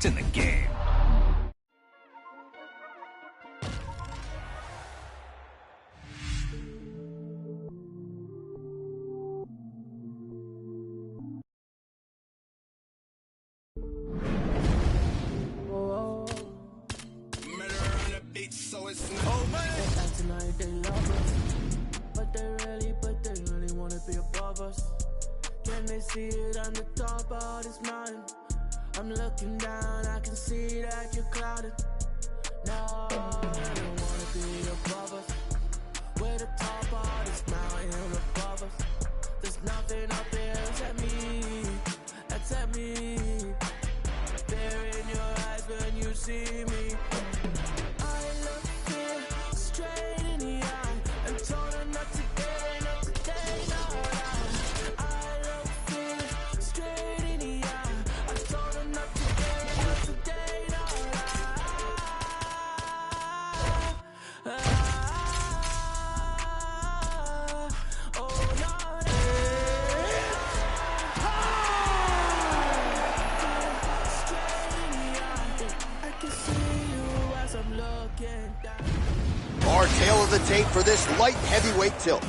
It's in the game. Oh man, they acting like they love us, but they really wanna be above us. Can they see it on the top of this mountain? I'm looking down, I can see that you're clouded. No, they don't wanna be above us. We're the top of this mountain above us. There's nothing up there except me, except me. There in your eyes when you see me. I look fear straight in the eye and told her not today, not today, no. I look fear straight in the eye. I told her not today, not today, no. Oh no, straight in the eye. I can see you as I'm looking down. Our tail of the tape for this light heavyweight tilt.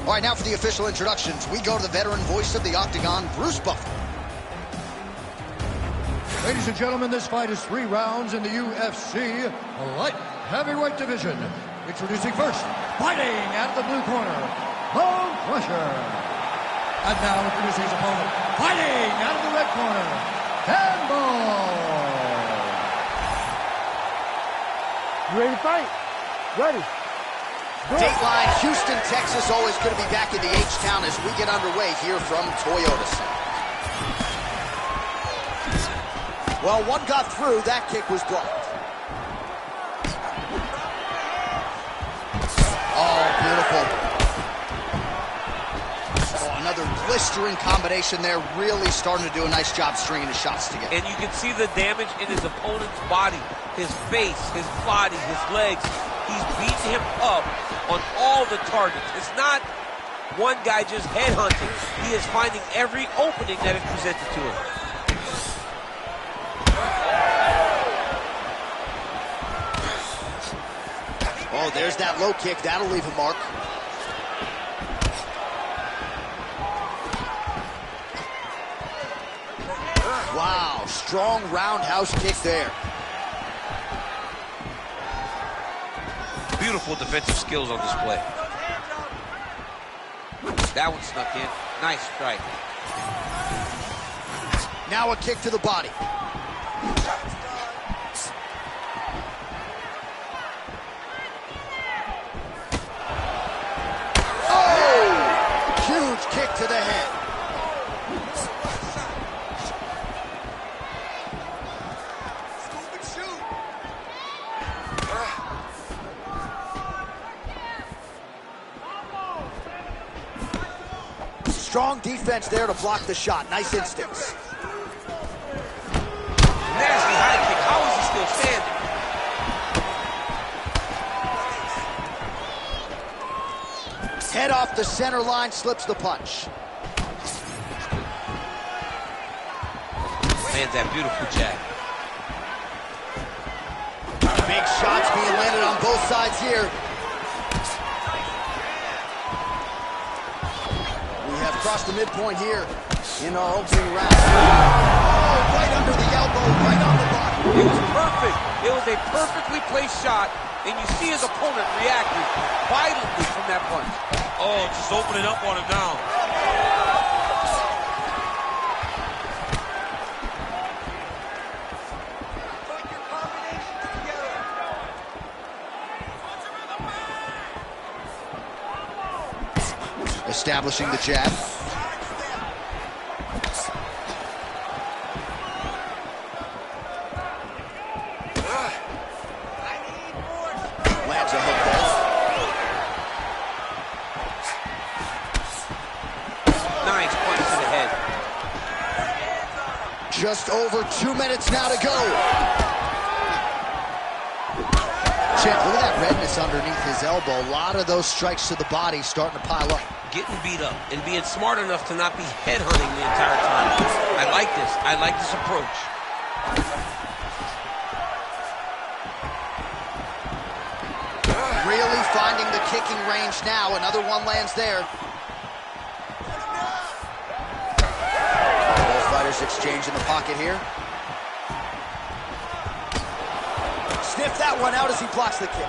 All right, now for the official introductions, we go to the veteran voice of the Octagon, Bruce Buffer. Ladies and gentlemen, this fight is 3 rounds in the UFC light heavyweight division. Introducing first, fighting out of the blue corner, Bone Crusher. And now introducing his opponent, fighting out of the red corner, Campbell. You ready to fight? Ready. Dateline, Houston, Texas, always going to be back in the H-Town as we get underway here from Toyota Center. Well, one got through, that kick was blocked. Oh, beautiful. Oh, another blistering combination there, really starting to do a nice job stringing the shots together. And you can see the damage in his opponent's body, his face, his body, his legs. He's beating him up on all the targets. It's not one guy just headhunting. He is finding every opening that is presented to him. Oh, there's that low kick. That'll leave a mark. Wow, strong roundhouse kick there. Beautiful defensive skills on display. That one snuck in. Nice strike. Now a kick to the body. Oh! Huge kick to the head. Strong defense there to block the shot. Nice instincts. Nasty high kick. How is he still standing? Head off the center line, slips the punch. Lands that beautiful jab. Big shots being landed on both sides here. Across the midpoint here in our opening round. Oh, right under the elbow, right on the body. It was perfect. It was a perfectly placed shot, and you see his opponent reacting violently from that punch. Oh, just opening up on him now. Establishing the jab. Lands a hook there. Nice punch to the head. Just over 2 minutes now to go. Champ, look at that redness underneath his elbow. A lot of those strikes to the body starting to pile up. Getting beat up and being smart enough to not be headhunting the entire time. I like this. I like this approach. Really finding the kicking range now. Another one lands there. Both fighters exchange in the pocket here. Sniff that one out as he blocks the kick.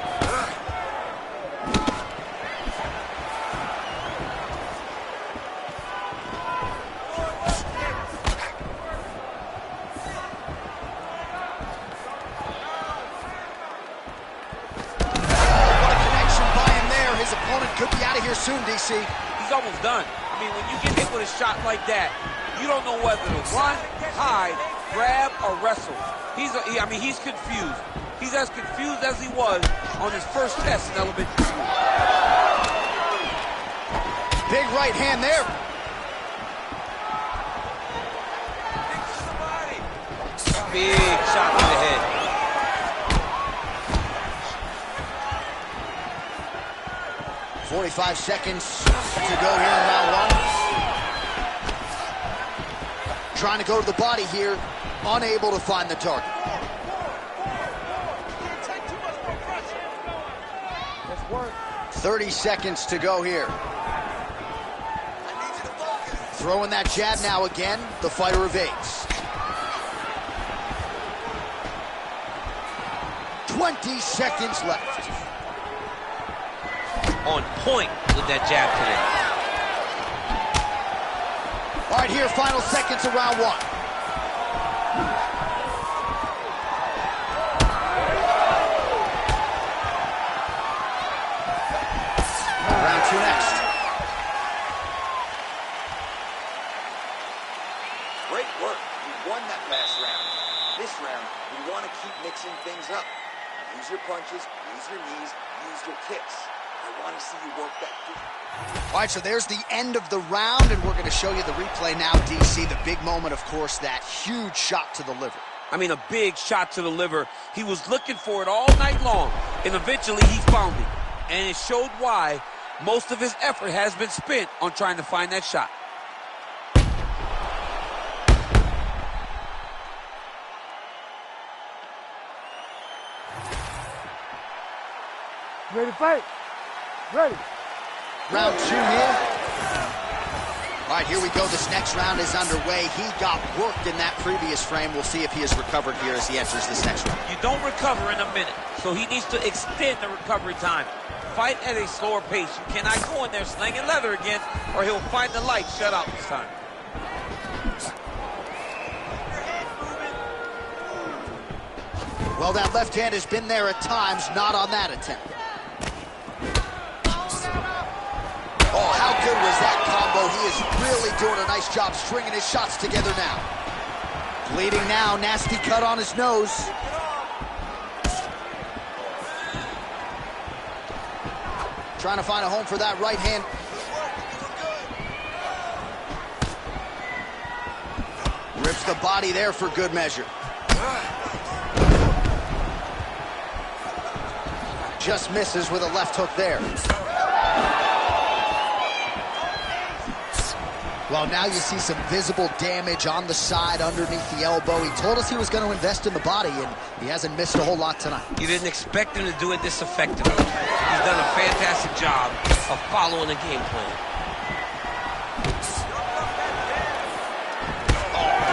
Could be out of here soon, DC. He's almost done. I mean, when you get hit with a shot like that, you don't know whether to run, hide, grab, or wrestle. He's confused. He's as confused as he was on his first test in elementary school. Big right hand there. Big shot to the head. 45 seconds to go here in round one. Trying to go to the body here, unable to find the target. 30 seconds to go here. Throwing that jab now again, the fighter evades. 20 seconds left. On point with that jab today. All right, here, final seconds of round one. Round two next. Great work. You won that last round. This round, we want to keep mixing things up. Use your punches, use your knees, use your kicks. I want to see you work that through. All right, so there's the end of the round, and we're going to show you the replay now, DC. The big moment, of course, that huge shot to the liver. I mean, a big shot to the liver. He was looking for it all night long, and eventually he found it. And it showed why most of his effort has been spent on trying to find that shot. Ready to fight? Ready. Round two here. All right, here we go. This next round is underway. He got worked in that previous frame. We'll see if he has recovered here as he enters this next round. You don't recover in a minute, so he needs to extend the recovery time. Fight at a slower pace. You cannot go in there slinging leather again, or he'll find the light shut out this time. Well, that left hand has been there at times, not on that attempt. Oh, how good was that combo? He is really doing a nice job stringing his shots together now. Bleeding now, nasty cut on his nose. Trying to find a home for that right hand. Rips the body there for good measure. Just misses with a left hook there. Well, now you see some visible damage on the side underneath the elbow. He told us he was going to invest in the body, and he hasn't missed a whole lot tonight. You didn't expect him to do it this effectively. He's done a fantastic job of following the game plan.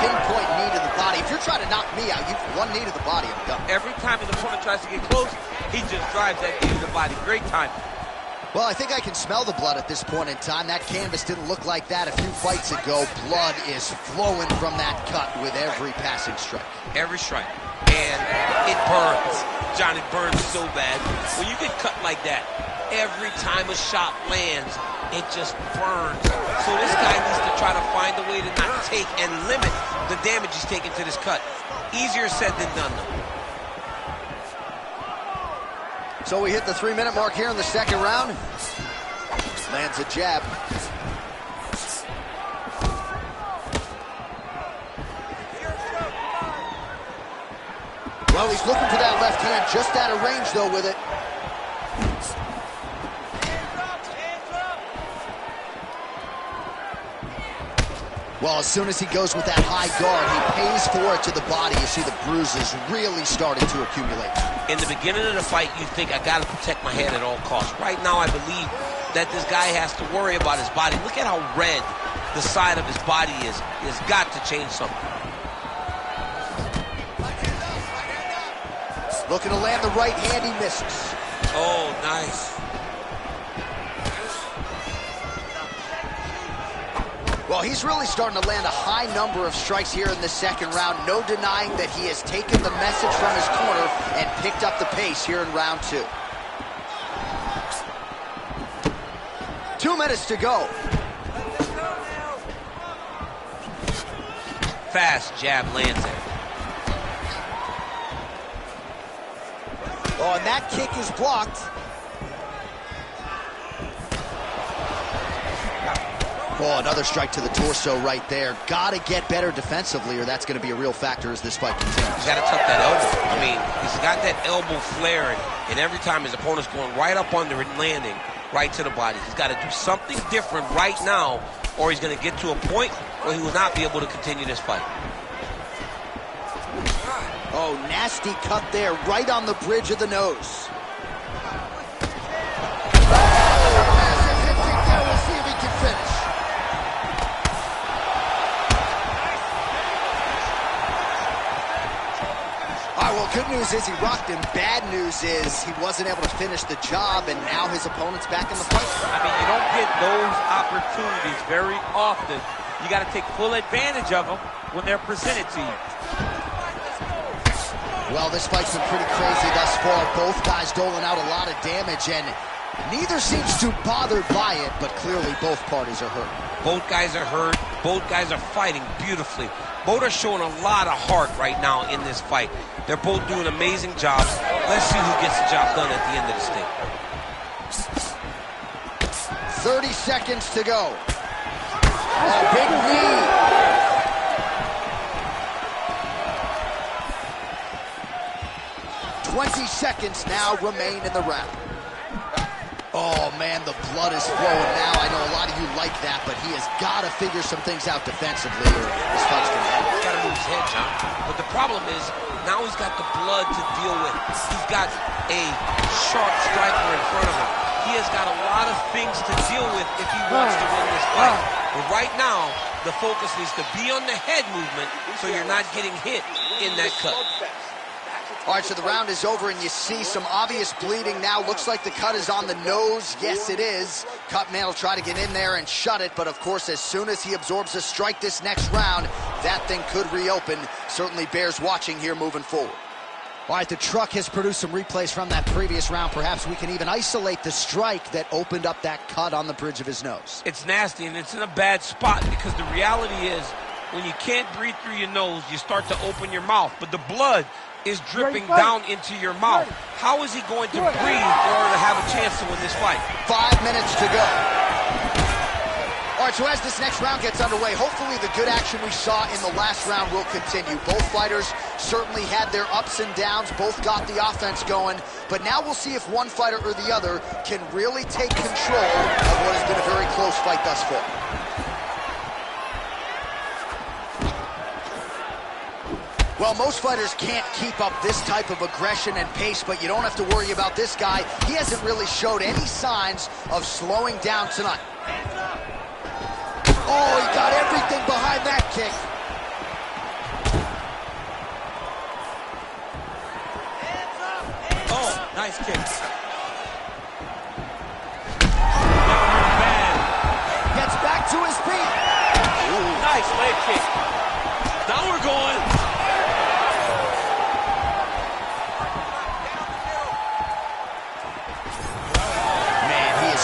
Pinpoint knee to the body. If you're trying to knock me out, you've one knee to the body, I'm done. Every time his opponent tries to get close, he just drives that knee to the body. Great time. Well, I think I can smell the blood at this point in time. That canvas didn't look like that a few fights ago. Blood is flowing from that cut with every passing strike. Every strike. And it burns. Johnny burns so bad. When you get cut like that, every time a shot lands, it just burns. So this guy needs to try to find a way to not take and limit the damage he's taking to this cut. Easier said than done, though. So we hit the 3-minute mark here in the second round. Lands a jab. Well, he's looking for that left hand, just out of range, though, with it. Well, as soon as he goes with that high guard, he pays for it to the body. You see the bruises really starting to accumulate. In the beginning of the fight, you think, I got to protect my head at all costs. Right now, I believe that this guy has to worry about his body. Look at how red the side of his body is. He has got to change something. Looking to land the right hand, he misses. Oh, nice. Well, he's really starting to land a high number of strikes here in the second round. No denying that he has taken the message from his corner and picked up the pace here in round 2. 2 minutes to go. Fast jab lands it. Oh, and that kick is blocked. Oh, another strike to the torso right there. Gotta get better defensively, or that's gonna be a real factor as this fight continues. He's gotta tuck that elbow. I mean, he's got that elbow flaring, and every time his opponent's going right up under it and landing right to the body. He's gotta do something different right now, or he's gonna get to a point where he will not be able to continue this fight. Oh, nasty cut there, right on the bridge of the nose. We'll see if he can finish. All right, well, good news is he rocked him. Bad news is he wasn't able to finish the job, and now his opponent's back in the fight. I mean, you don't get those opportunities very often. You got to take full advantage of them when they're presented to you. Well, this fight's been pretty crazy thus far. Both guys doling out a lot of damage, and neither seems too bothered by it, but clearly both parties are hurt. Both guys are hurt. Both guys are fighting beautifully. Both are showing a lot of heart right now in this fight. They're both doing amazing jobs. Let's see who gets the job done at the end of this thing. 30 seconds to go. Oh, big knee. 20 seconds now remain in the round. Oh, man, the blood is flowing now. I know a lot of you like that, but he has got to figure some things out defensively, or this fight's going to end. He's got to move his head, John. But the problem is, now he's got the blood to deal with. He's got a sharp striker in front of him. He has got a lot of things to deal with if he wants to win this fight. But right now, the focus needs to be on the head movement so you're not getting hit in that cut. All right, so the round is over, and you see some obvious bleeding now. Looks like the cut is on the nose. Yes, it is. Cutman will try to get in there and shut it, but of course, as soon as he absorbs a strike this next round, that thing could reopen. Certainly bears watching here moving forward. All right, the truck has produced some replays from that previous round. Perhaps we can even isolate the strike that opened up that cut on the bridge of his nose. It's nasty, and it's in a bad spot because the reality is when you can't breathe through your nose, you start to open your mouth, but the blood is dripping down into your mouth. How is he going to breathe in order to have a chance to win this fight? 5 minutes to go. All right, so as this next round gets underway, hopefully the good action we saw in the last round will continue. Both fighters certainly had their ups and downs, both got the offense going, but now we'll see if one fighter or the other can really take control of what has been a very close fight thus far. Well, most fighters can't keep up this type of aggression and pace, but you don't have to worry about this guy. He hasn't really showed any signs of slowing down tonight. Oh, he got everything behind that kick. Oh, nice kick. Gets back to his feet. Ooh, nice leg kick. Now we're going.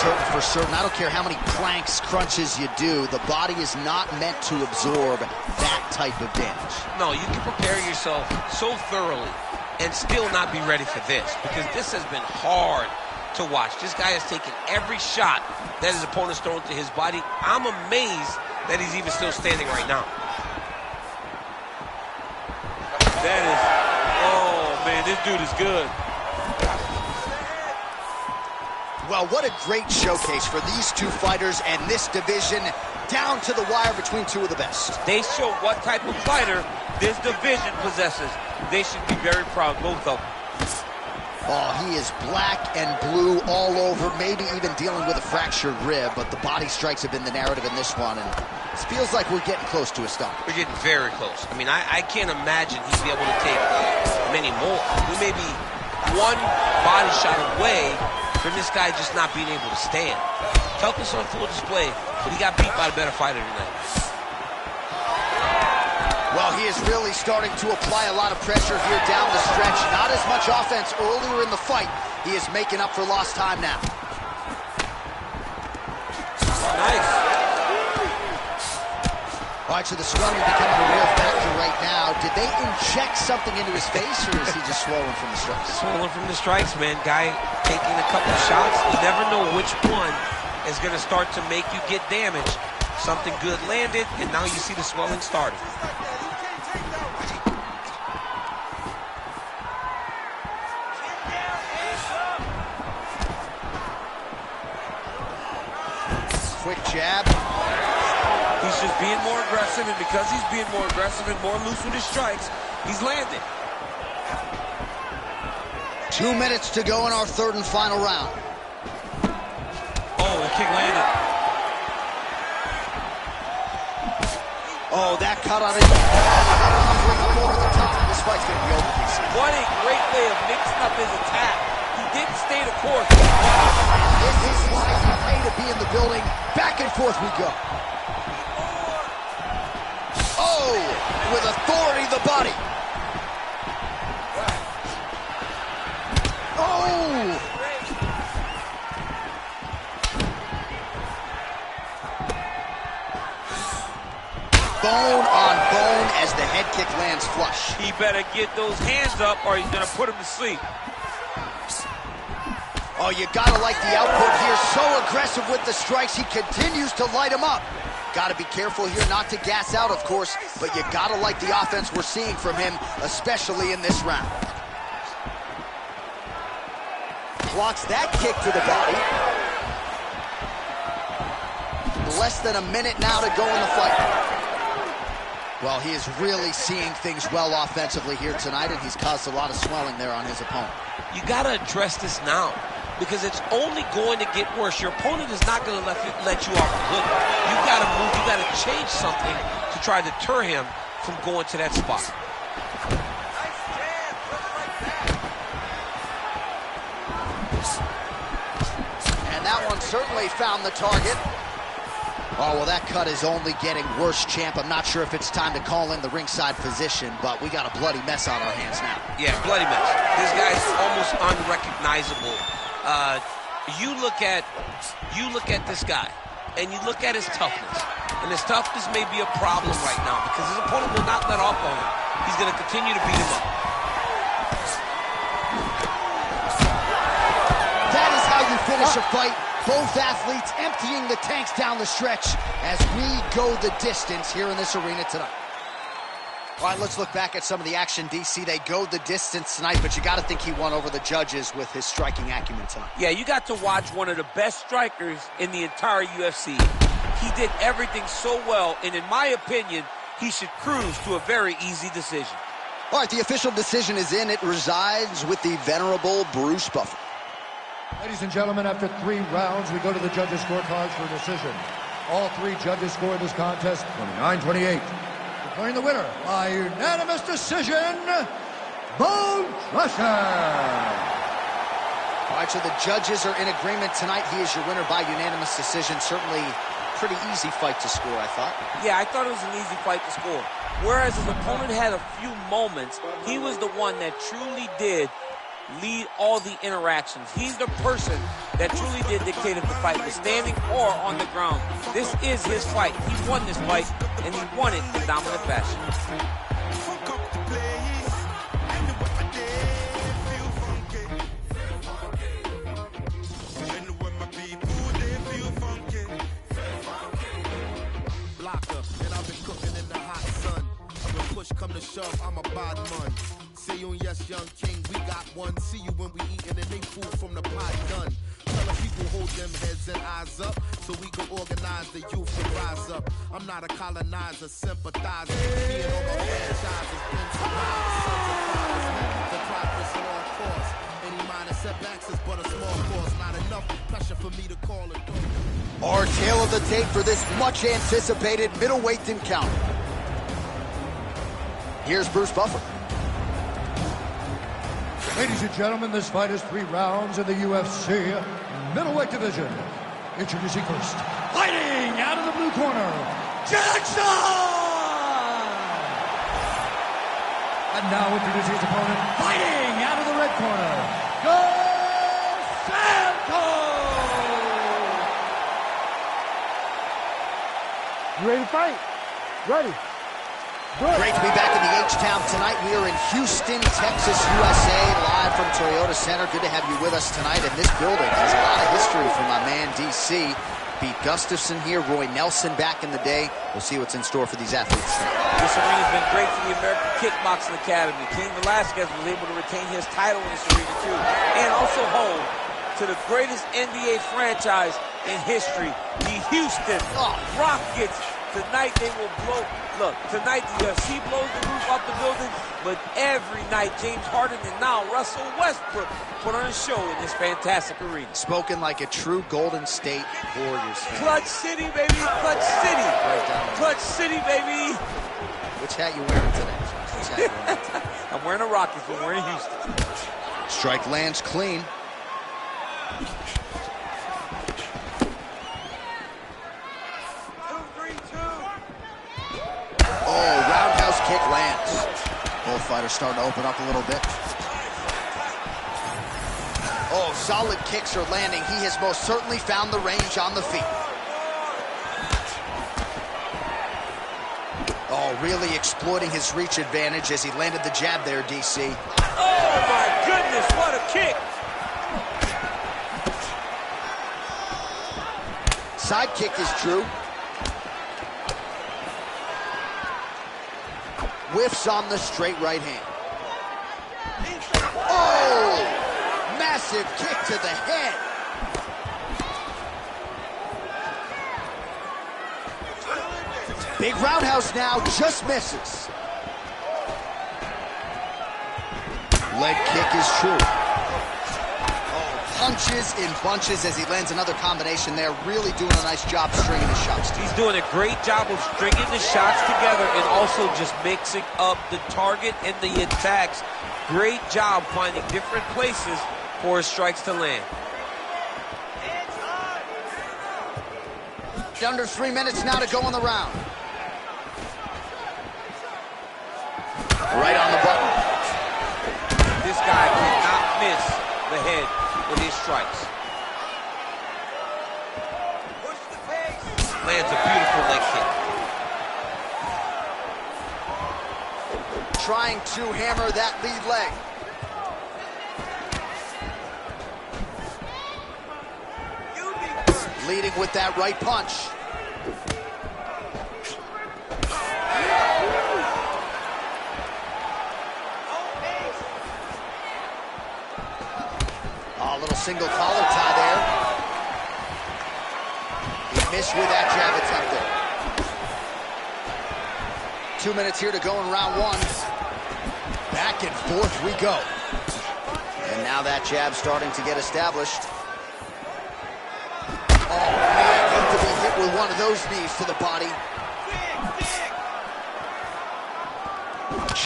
Hurting for certain. I don't care how many planks, crunches you do. The body is not meant to absorb that type of damage. No, you can prepare yourself so thoroughly and still not be ready for this because this has been hard to watch. This guy has taken every shot that his opponent's thrown to his body. I'm amazed that he's even still standing right now. That is, oh man, this dude is good. Well, what a great showcase for these two fighters and this division. down to the wire between two of the best. They show what type of fighter this division possesses. They should be very proud, both of them. Oh, he is black and blue all over, maybe even dealing with a fractured rib, but the body strikes have been the narrative in this one, and it feels like we're getting close to a stop. We're getting very close. I mean, I can't imagine he'd be able to take many more. We may be one body shot away from this guy just not being able to stand. Toughness on full display, but he got beat by a better fighter tonight. Well, he is really starting to apply a lot of pressure here down the stretch. Not as much offense earlier in the fight. He is making up for lost time now. Nice. All right, so the swelling becoming a real factor right now. Did they inject something into his face, or is he just swollen from the strikes? Swollen from the strikes, man. Guy taking a couple of shots. You never know which one is going to start to make you get damaged. Something good landed, and now you see the swelling starting. Quick jab. He's just being more aggressive, and because he's being more aggressive and more loose with his strikes, he's landing. 2 minutes to go in our third and final round. Oh, the kick landed. Oh, that cut on it. Bring him over the top. This fight's going to be over, DC. What a great way of mixing up his attack. He didn't stay the course. This is why you pay to be in the building. Back and forth we go. Oh, with authority, the body. Oh! Bone on bone as the head kick lands flush. He better get those hands up or he's going to put him to sleep. Oh, you gotta like the output here. So aggressive with the strikes. He continues to light him up. Gotta be careful here not to gas out, of course, but you gotta like the offense we're seeing from him, especially in this round. Blocks that kick to the body. Less than a minute now to go in the fight. Well, he is really seeing things well offensively here tonight, and he's caused a lot of swelling there on his opponent. You gotta address this now, because it's only going to get worse. Your opponent is not going to let you off the hook. You got to move. You got to change something to try to deter him from going to that spot. And that one certainly found the target. Oh, well, that cut is only getting worse, champ. I'm not sure if it's time to call in the ringside physician, but we got a bloody mess on our hands now. Yeah, bloody mess. This guy's almost unrecognizable. You look at this guy, and you look at his toughness, and his toughness may be a problem right now because his opponent will not let off on him. He's going to continue to beat him up. That is how you finish a fight. Both athletes emptying the tanks down the stretch as we go the distance here in this arena tonight. All right, let's look back at some of the action, DC. They go the distance tonight, but you got to think he won over the judges with his striking acumen tonight. Yeah, you got to watch one of the best strikers in the entire UFC. He did everything so well, and in my opinion, he should cruise to a very easy decision. All right, the official decision is in. It resides with the venerable Bruce Buffer. Ladies and gentlemen, after 3 rounds, we go to the judges' scorecards for a decision. All 3 judges scored this contest 29-28. Declaring the winner by unanimous decision, Bone Crusher. All right, so the judges are in agreement tonight. He is your winner by unanimous decision. Certainly pretty easy fight to score, I thought. Yeah, I thought it was an easy fight to score. Whereas his opponent had a few moments, he was the one that truly did lead all the interactions. He's the person that truly did dictate if the fight was standing or on the ground. This is his fight. He won this fight, and he won it in dominant fashion. Blocker, and I've been cooking in the hot sun. When push come to shove, I'm a bad man. Say you and yes, young king, we got one. See you when we eatin' and they food from the pot done. Tell the people hold them heads and eyes up so we can organize the youth and rise up. I'm not a colonizer, sympathizer. Being on my franchise has been survived. Sons and fathers live the progress at all costs. Any minor setbacks is but a small cost. Not enough pressure for me to call it. Our tail of the tape for this much anticipated middleweight encounter. Here's Bruce Buffer. Ladies and gentlemen, this fight is 3 rounds in the UFC middleweight division. Introducing first, fighting out of the blue corner, Jackson! And now introducing his opponent, fighting out of the red corner, Dos Santos! You ready to fight? Ready. Good. Great to be back in the H-Town tonight. We are in Houston, Texas, USA, live from Toyota Center. Good to have you with us tonight. And this building has a lot of history for my man, DC. Pete Gustafson here, Roy Nelson back in the day. We'll see what's in store for these athletes tonight. This arena has been great for the American Kickboxing Academy. King Velasquez was able to retain his title in this arena, too. And also home to the greatest NBA franchise in history, the Houston Rockets. Tonight they will blow. Look, tonight the UFC blows the roof off the building, but every night James Harden and now Russell Westbrook put on a show in this fantastic arena. Spoken like a true Golden State Warriors fan. Clutch City, baby, Clutch City. Right down there. Clutch City, baby. Which hat you wearing today? Which hat you wearing today? I'm wearing a Rockets, but we're in Houston. Strike lands clean. Oh, roundhouse kick lands. Both fighters starting to open up a little bit. Oh, solid kicks are landing. He has most certainly found the range on the feet. Oh, really exploiting his reach advantage as he landed the jab there, DC. Oh, my goodness, what a kick. Side kick is true. Whiffs on the straight right hand. Oh! Massive kick to the head. Big roundhouse now, just misses. Leg kick is true. Punches in bunches as he lands another combination there. Really doing a nice job stringing his shots together. He's doing a great job of stringing the shots together and also just mixing up the target and the attacks. Great job finding different places for his strikes to land. Under 3 minutes now to go in the round. Right on the button. This guy cannot miss the head with his strikes. Lands a beautiful leg kick. Trying to hammer that lead leg. Leading with that right punch. Oh, a little single collar tie there. He missed with that jab attempt there. 2 minutes here to go in round one. Back and forth we go. And now that jab starting to get established. Oh, man, need to be hit with one of those knees to the body.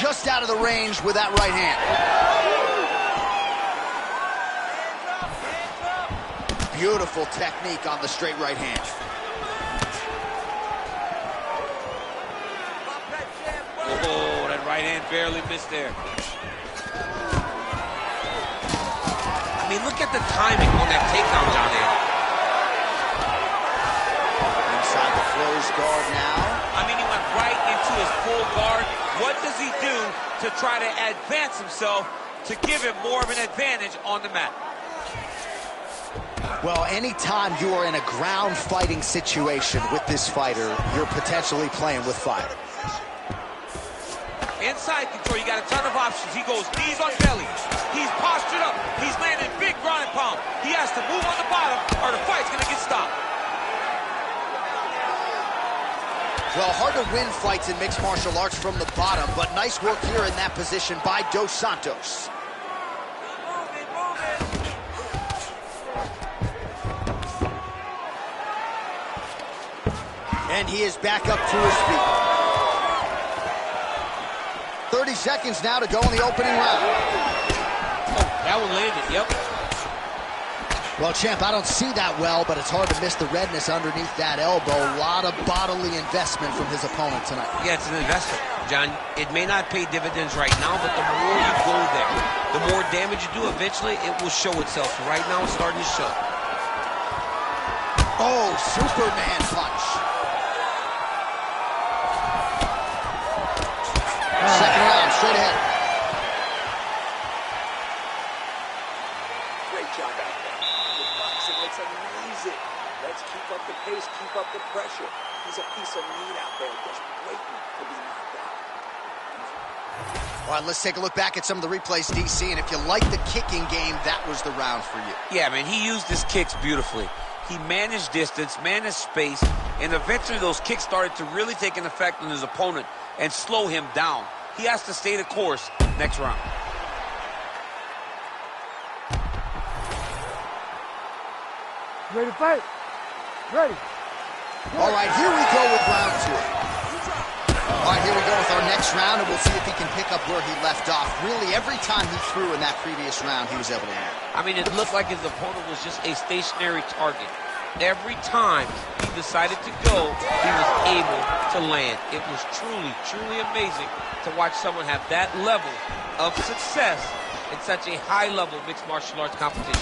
Just out of the range with that right hand. Beautiful technique on the straight right hand. Oh, that right hand barely missed there. I mean, look at the timing on that takedown down there. Inside the closed guard now. I mean, he went right into his full guard. What does he do to try to advance himself to give him more of an advantage on the mat? Well, anytime you are in a ground fighting situation with this fighter, you're potentially playing with fire. Inside control, you got a ton of options. He goes knees on belly. He's postured up. He's landing big ground and pound. He has to move on the bottom or the fight's gonna get stopped. Well, hard to win fights in mixed martial arts from the bottom, but nice work here in that position by Dos Santos. And he is back up to his feet. 30 seconds now to go in the opening round. Oh, that one landed, yep. Well, champ, I don't see that well, but it's hard to miss the redness underneath that elbow. A lot of bodily investment from his opponent tonight. Yeah, it's an investment, John. It may not pay dividends right now, but the more you go there, the more damage you do, eventually it will show itself. Right now, it's starting to show. Oh, Superman punch. Second round, straight ahead. Great job out there. With boxing, it's amazing. Let's keep up the pace, keep up the pressure. He's a piece of meat out there just waiting to be knocked out. All right, let's take a look back at some of the replays, DC, and if you like the kicking game, that was the round for you. Yeah, man, he used his kicks beautifully. He managed distance, managed space, and eventually those kicks started to really take an effect on his opponent and slow him down. He has to stay the course next round. Ready to fight? Ready. All right, here we go with round two. All right, here we go with our next round, and we'll see if he can pick up where he left off. Really, every time he threw in that previous round, he was able to win. I mean, it looked like his opponent was just a stationary target. Every time he decided to go, he was able to land. It was truly, truly amazing to watch someone have that level of success in such a high-level mixed martial arts competition.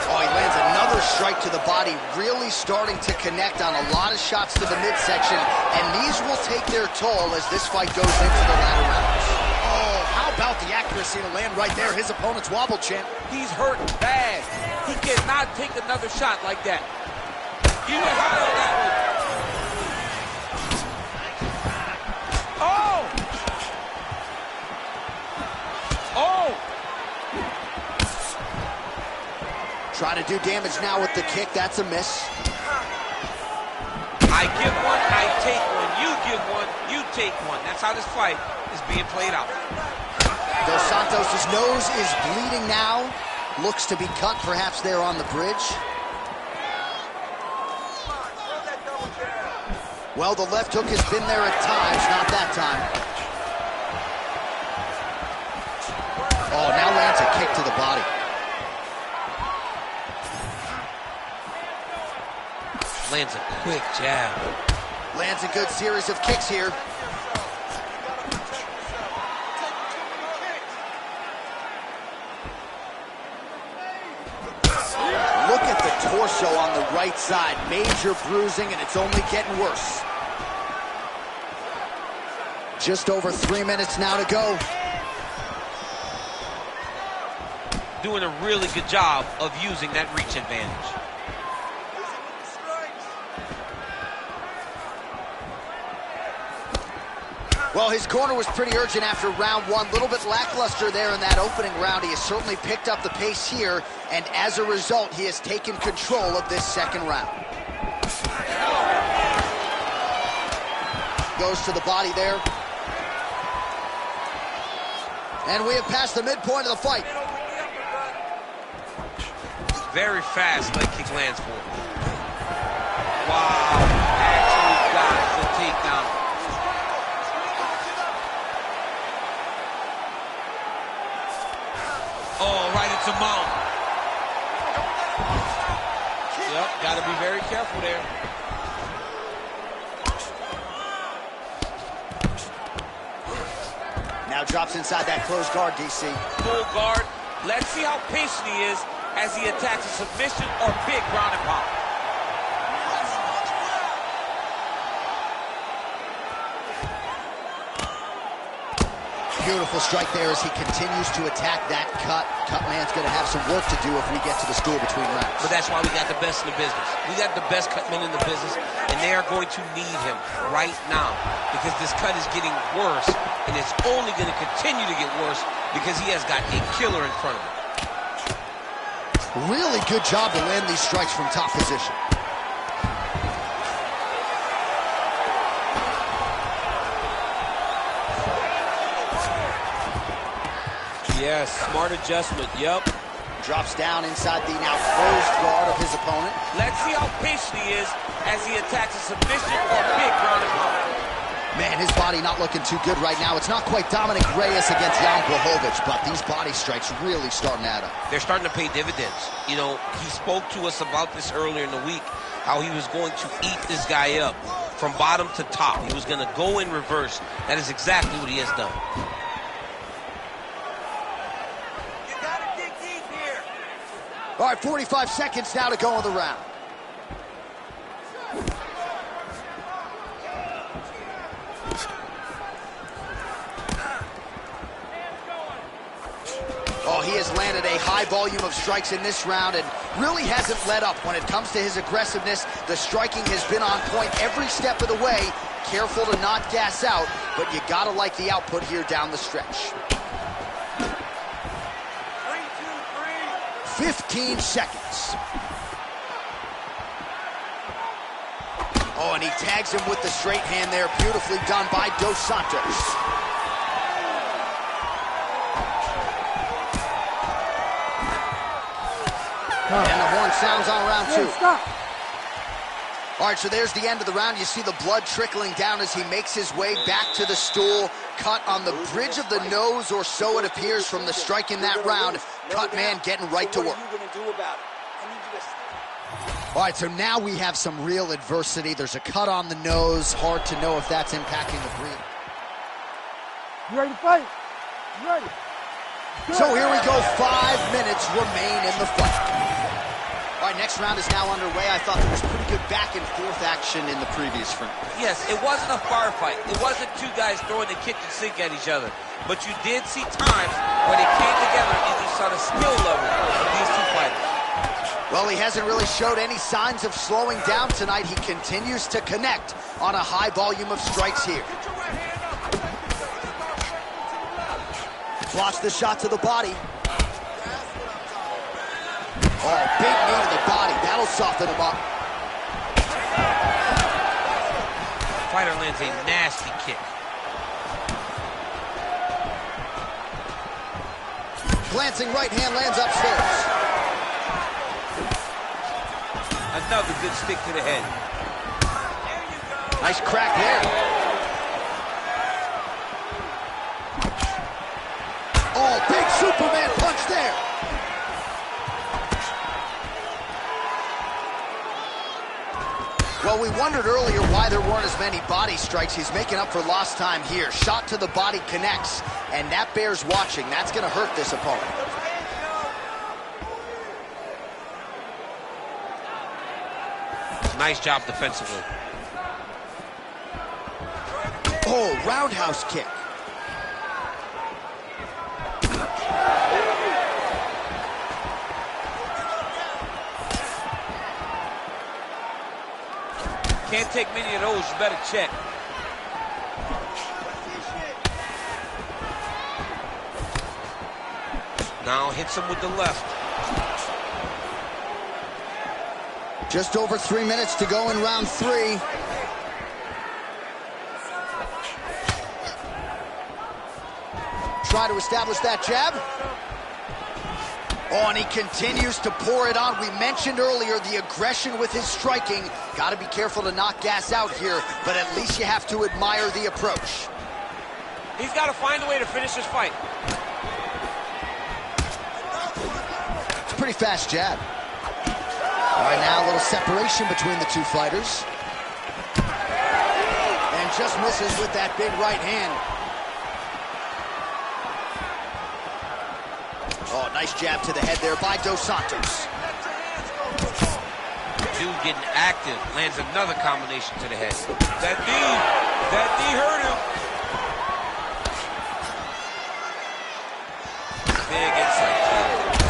Oh, he lands another strike to the body, really starting to connect on a lot of shots to the midsection, and these will take their toll as this fight goes into the latter rounds. Oh, how about the accuracy to land right there? His opponent's wobble, champ. He's hurt bad. He cannot take another shot like that. You were high on that one. Oh! Oh! Trying to do damage now with the kick. That's a miss. I give one, I take one. You give one, you take one. That's how this fight is being played out. Dos Santos' nose is bleeding now. Looks to be cut, perhaps there on the bridge. Well, the left hook has been there at times, not that time. Oh, now lands a kick to the body. Lands a quick jab. Lands a good series of kicks here. Look at the torso on the right side. Major bruising, and it's only getting worse. Just over 3 minutes now to go. Doing a really good job of using that reach advantage. Well, his corner was pretty urgent after round one. A little bit lackluster there in that opening round. He has certainly picked up the pace here, and as a result, he has taken control of this second round. Goes to the body there. And we have passed the midpoint of the fight. Very fast leg kick lands for him. Wow, actually got the takedown. Oh, right into mount. Yep, got to be very careful there. Now drops inside that closed guard, DC. Full guard. Let's see how patient he is as he attacks a submission or big ground and pound. Beautiful strike there as he continues to attack that cut. Cutman's going to have some work to do if we get to the stool between rounds. But that's why we got the best in the business. We got the best cutmen in the business, and they are going to need him right now because this cut is getting worse, and it's only going to continue to get worse because he has got a killer in front of him. Really good job to land these strikes from top position. Yes, smart adjustment, yep. Drops down inside the now closed guard of his opponent. Let's see how patient he is as he attacks a submission or a big ground and pound. Man, his body not looking too good right now. It's not quite Dominic Reyes against Jan Blachowicz, but these body strikes really starting to add up. They're starting to pay dividends. You know, he spoke to us about this earlier in the week, how he was going to eat this guy up from bottom to top. He was going to go in reverse. That is exactly what he has done. All right, 45 seconds now to go in the round. Oh, he has landed a high volume of strikes in this round and really hasn't let up. When it comes to his aggressiveness, the striking has been on point every step of the way. Careful to not gas out, but you gotta like the output here down the stretch. 15 seconds. Oh, and he tags him with the straight hand there. Beautifully done by Dos Santos. And the horn sounds on round two. Stop. All right, so there's the end of the round. You see the blood trickling down as he makes his way back to the stool. Cut on the bridge of the nose, or so it appears from the strike in that round. Cutman getting right to work. All right, so now we have some real adversity. There's a cut on the nose. Hard to know if that's impacting the breathing. You ready to fight? You ready? Good. So here we go. 5 minutes remain in the fight. All right, next round is now underway. I thought there was pretty good back and forth action in the previous round. Yes, it wasn't a firefight. It wasn't two guys throwing the kitchen sink at each other. But you did see times where they came together and you saw the skill level of these two fighters. Well, he hasn't really showed any signs of slowing down tonight. He continues to connect on a high volume of strikes here. Blocks the shot to the body. Oh, big knee to the body. That'll soften him up. Fighter lands a nasty kick. Glancing right hand lands upstairs. Another good stick to the head. Nice crack there. Oh, big Superman punch there. Well, we wondered earlier why there weren't as many body strikes. He's making up for lost time here. Shot to the body connects, and that bears watching. That's going to hurt this opponent. Nice job defensively. Oh, roundhouse kick. Can't take many of those, you better check. Now hits him with the left. Just over 3 minutes to go in round 3. Try to establish that jab. Oh, and he continues to pour it on. We mentioned earlier the aggression with his striking. Got to be careful to not gas out here, but at least you have to admire the approach. He's got to find a way to finish this fight. It's a pretty fast jab. All right, now a little separation between the two fighters. And just misses with that big right hand. Oh, nice jab to the head there by Dos Santos. Dude getting active, lands another combination to the head. That knee hurt him. big insight kick.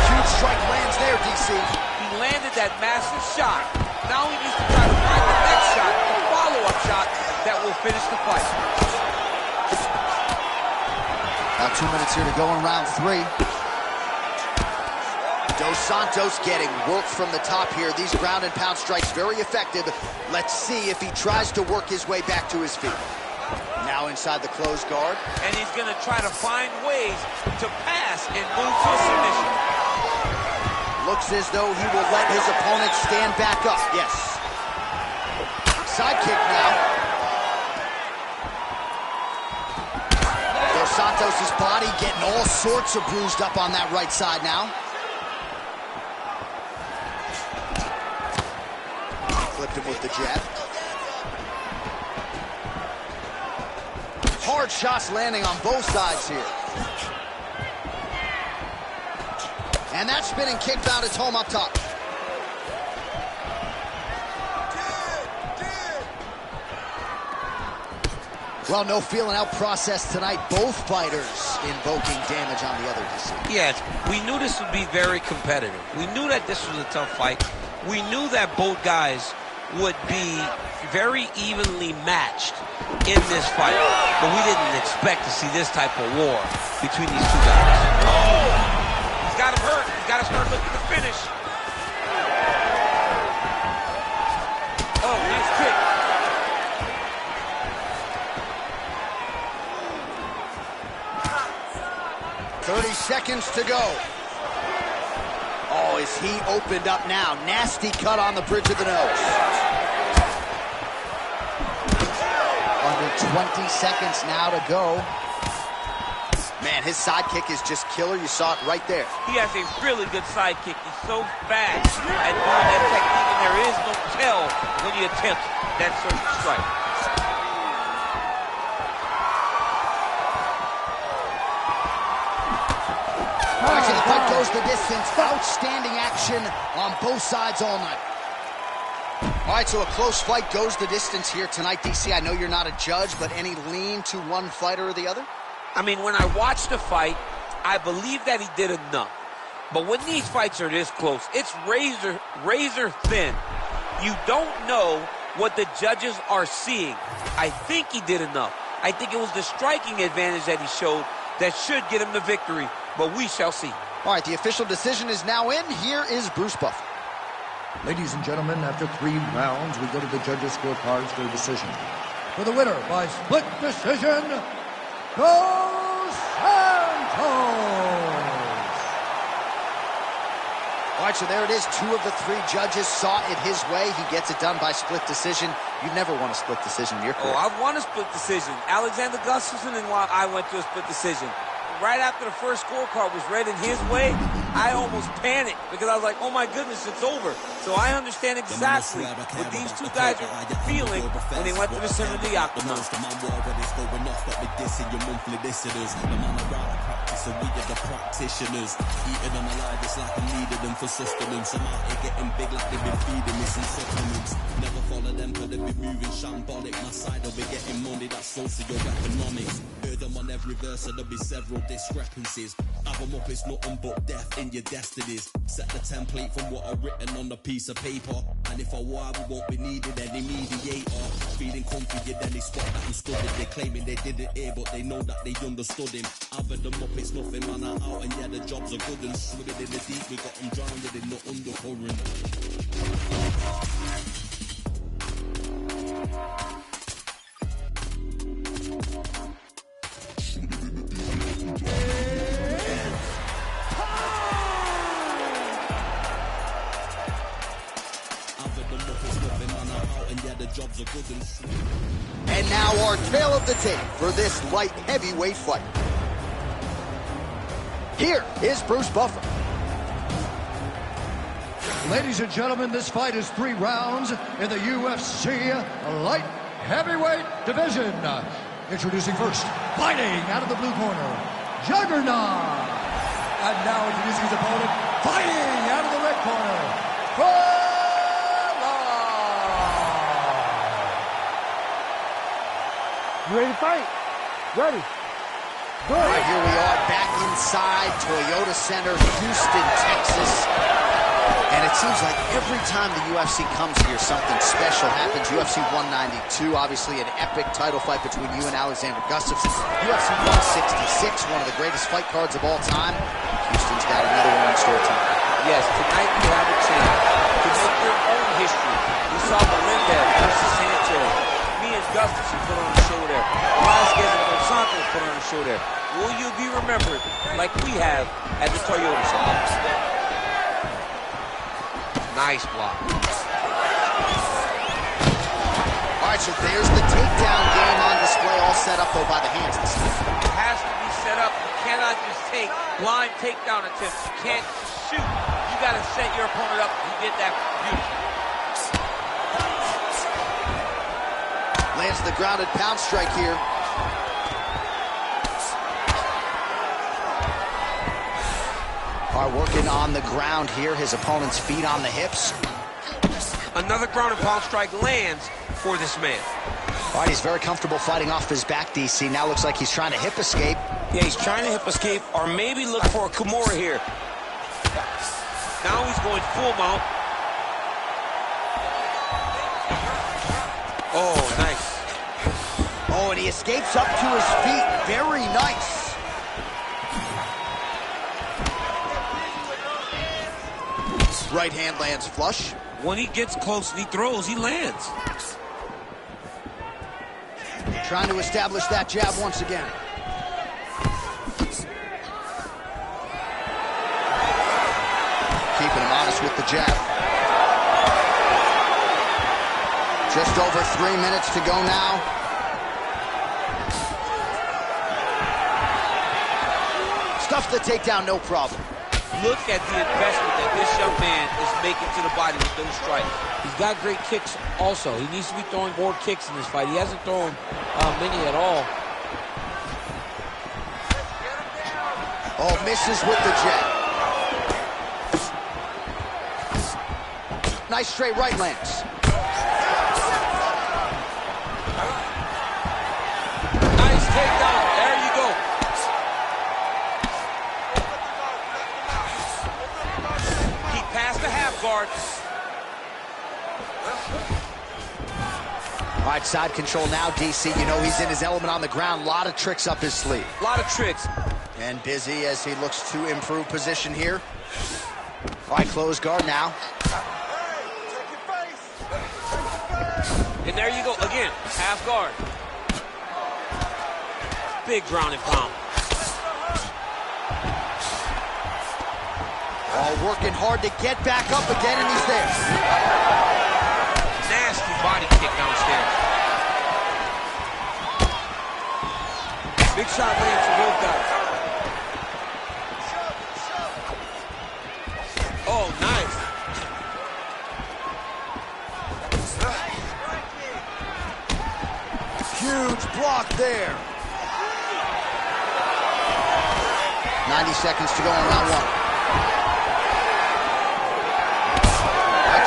Huge strike lands there, DC. He landed that massive shot. Now he needs to try to find the next shot, the follow-up shot that will finish the fight. About 2 minutes here to go in round 3. Dos Santos getting worked from the top here. These ground and pound strikes very effective. Let's see if he tries to work his way back to his feet. Now inside the closed guard. And he's going to try to find ways to pass and move to a submission. Looks as though he will let his opponent stand back up. Yes. Side kick now. Dos Santos' body getting all sorts of bruised up on that right side now. Flipped him with the jab. Hard shots landing on both sides here. And that spinning kick found its home up top. Well, no feeling out process tonight. Both fighters invoking damage on the other DC. Yes, we knew this would be very competitive. We knew that this was a tough fight. We knew that both guys would be very evenly matched in this fight. But we didn't expect to see this type of war between these two guys. Oh! He's got him hurt. He's got to start looking to finish. Oh, nice kick. Seconds to go. Oh, his heat opened up now. Nasty cut on the bridge of the nose. Under 20 seconds now to go. Man, his sidekick is just killer. You saw it right there. He has a really good sidekick. He's so fast at doing that technique, and there is no tell when you attempt that certain strike. Actually, the fight goes the distance. Outstanding action on both sides all night. All right, so a close fight goes the distance here tonight, DC. I know you're not a judge, but any lean to one fighter or the other? I mean, when I watched the fight, I believe that he did enough. But when these fights are this close, it's razor thin. You don't know what the judges are seeing. I think he did enough. I think it was the striking advantage that he showed that should get him the victory, but we shall see. All right, the official decision is now in. Here is Bruce Buffer. Ladies and gentlemen, after 3 rounds, we go to the judges' scorecards for a decision. For the winner by split decision, Dos Santos! All right, so there it is. 2 of the 3 judges saw it his way. He gets it done by split decision. You've never won a split decision in your career. Oh, I've won a split decision. Alexander Gustafsson and I went to a split decision. Right after the first scorecard was read in his way, I almost panicked because I was like, oh my goodness, it's over. So I understand exactly what these 2 guys are feeling when they went to the center of the octagon. So we are the practitioners, eating them alive, it's like I needed them for sustenance. I'm out here getting big like they've been feeding me some supplements. Never follow them cause they be moving shambolic. My side will be getting money, that's socio-economics. Heard them on every verse so there'll be several discrepancies. Have them up, it's nothing but death in your destinies. Set the template from what I've written on the piece of paper. And if I were, we won't be needed any mediator. Feeling comfy, then they spot that I'm studied. They claiming they didn't hear, but they know that they understood him. I've had them up, it's nothing, man, I'm out, and yeah, the jobs are good and swimming in the deep, we got them drowned in the undercurrent. I've had them up, it's nothing, man, I'm out, and yeah, the jobs are good and swimming. And now our tale of the tape for this light heavyweight fight. Here is Bruce Buffer. Ladies and gentlemen, this fight is 3 rounds in the UFC light heavyweight division. Introducing first, fighting out of the blue corner, Juggernaut. And now introducing his opponent, fighting out of the red corner, You ready to fight? Ready. All right, here we are back inside Toyota Center, Houston, Texas. And it seems like every time the UFC comes here, something special happens. UFC 192, obviously an epic title fight between you and Alexander Gustafsson. UFC 166, one of the greatest fight cards of all time. Houston's got another one in store tonight. Yes, tonight you have a chance to make your own history. We saw Melendez versus Sanchez. Me and Gustafsson put on a show there. Velasquez and Dos Santos put on a show there. Will you be remembered like we have at the Toyota Center? Nice block. All right, so there's the takedown game on display, all set up, though, by the hands this time. It has to be set up. You cannot just take blind takedown attempts. You can't shoot. You got to set your opponent up. He did that beautifully. Lands the grounded pound strike here. Are working on the ground here. His opponent's feet on the hips. Another ground and pound strike lands for this man. All right, he's very comfortable fighting off his back, DC. Now looks like he's trying to hip escape. Yeah, he's trying to hip escape or maybe look for a Kimura here. Now he's going full mount. Oh, nice. Oh, and he escapes up to his feet. Very nice. Right hand lands flush. When he gets close and he throws, he lands. Trying to establish that jab once again. Keeping him honest with the jab. Just over 3 minutes to go now. Stuffs the takedown, no problem. Look at the investment that this young man is making to the body with those strikes. He's got great kicks also. He needs to be throwing more kicks in this fight. He hasn't thrown many at all. Oh, misses with the jab. Nice straight right lands. Nice takedown. There you go. Past the half guard. All right, side control now, DC. You know he's in his element on the ground. A lot of tricks up his sleeve. A lot of tricks. And busy as he looks to improve position here. All right, close guard now. And there you go again, half guard. Big ground and pound. All working hard to get back up again, and he's there. Nasty body kick downstairs. Big shot lands for both guys. Oh, nice. Huge block there. 90 seconds to go in round one.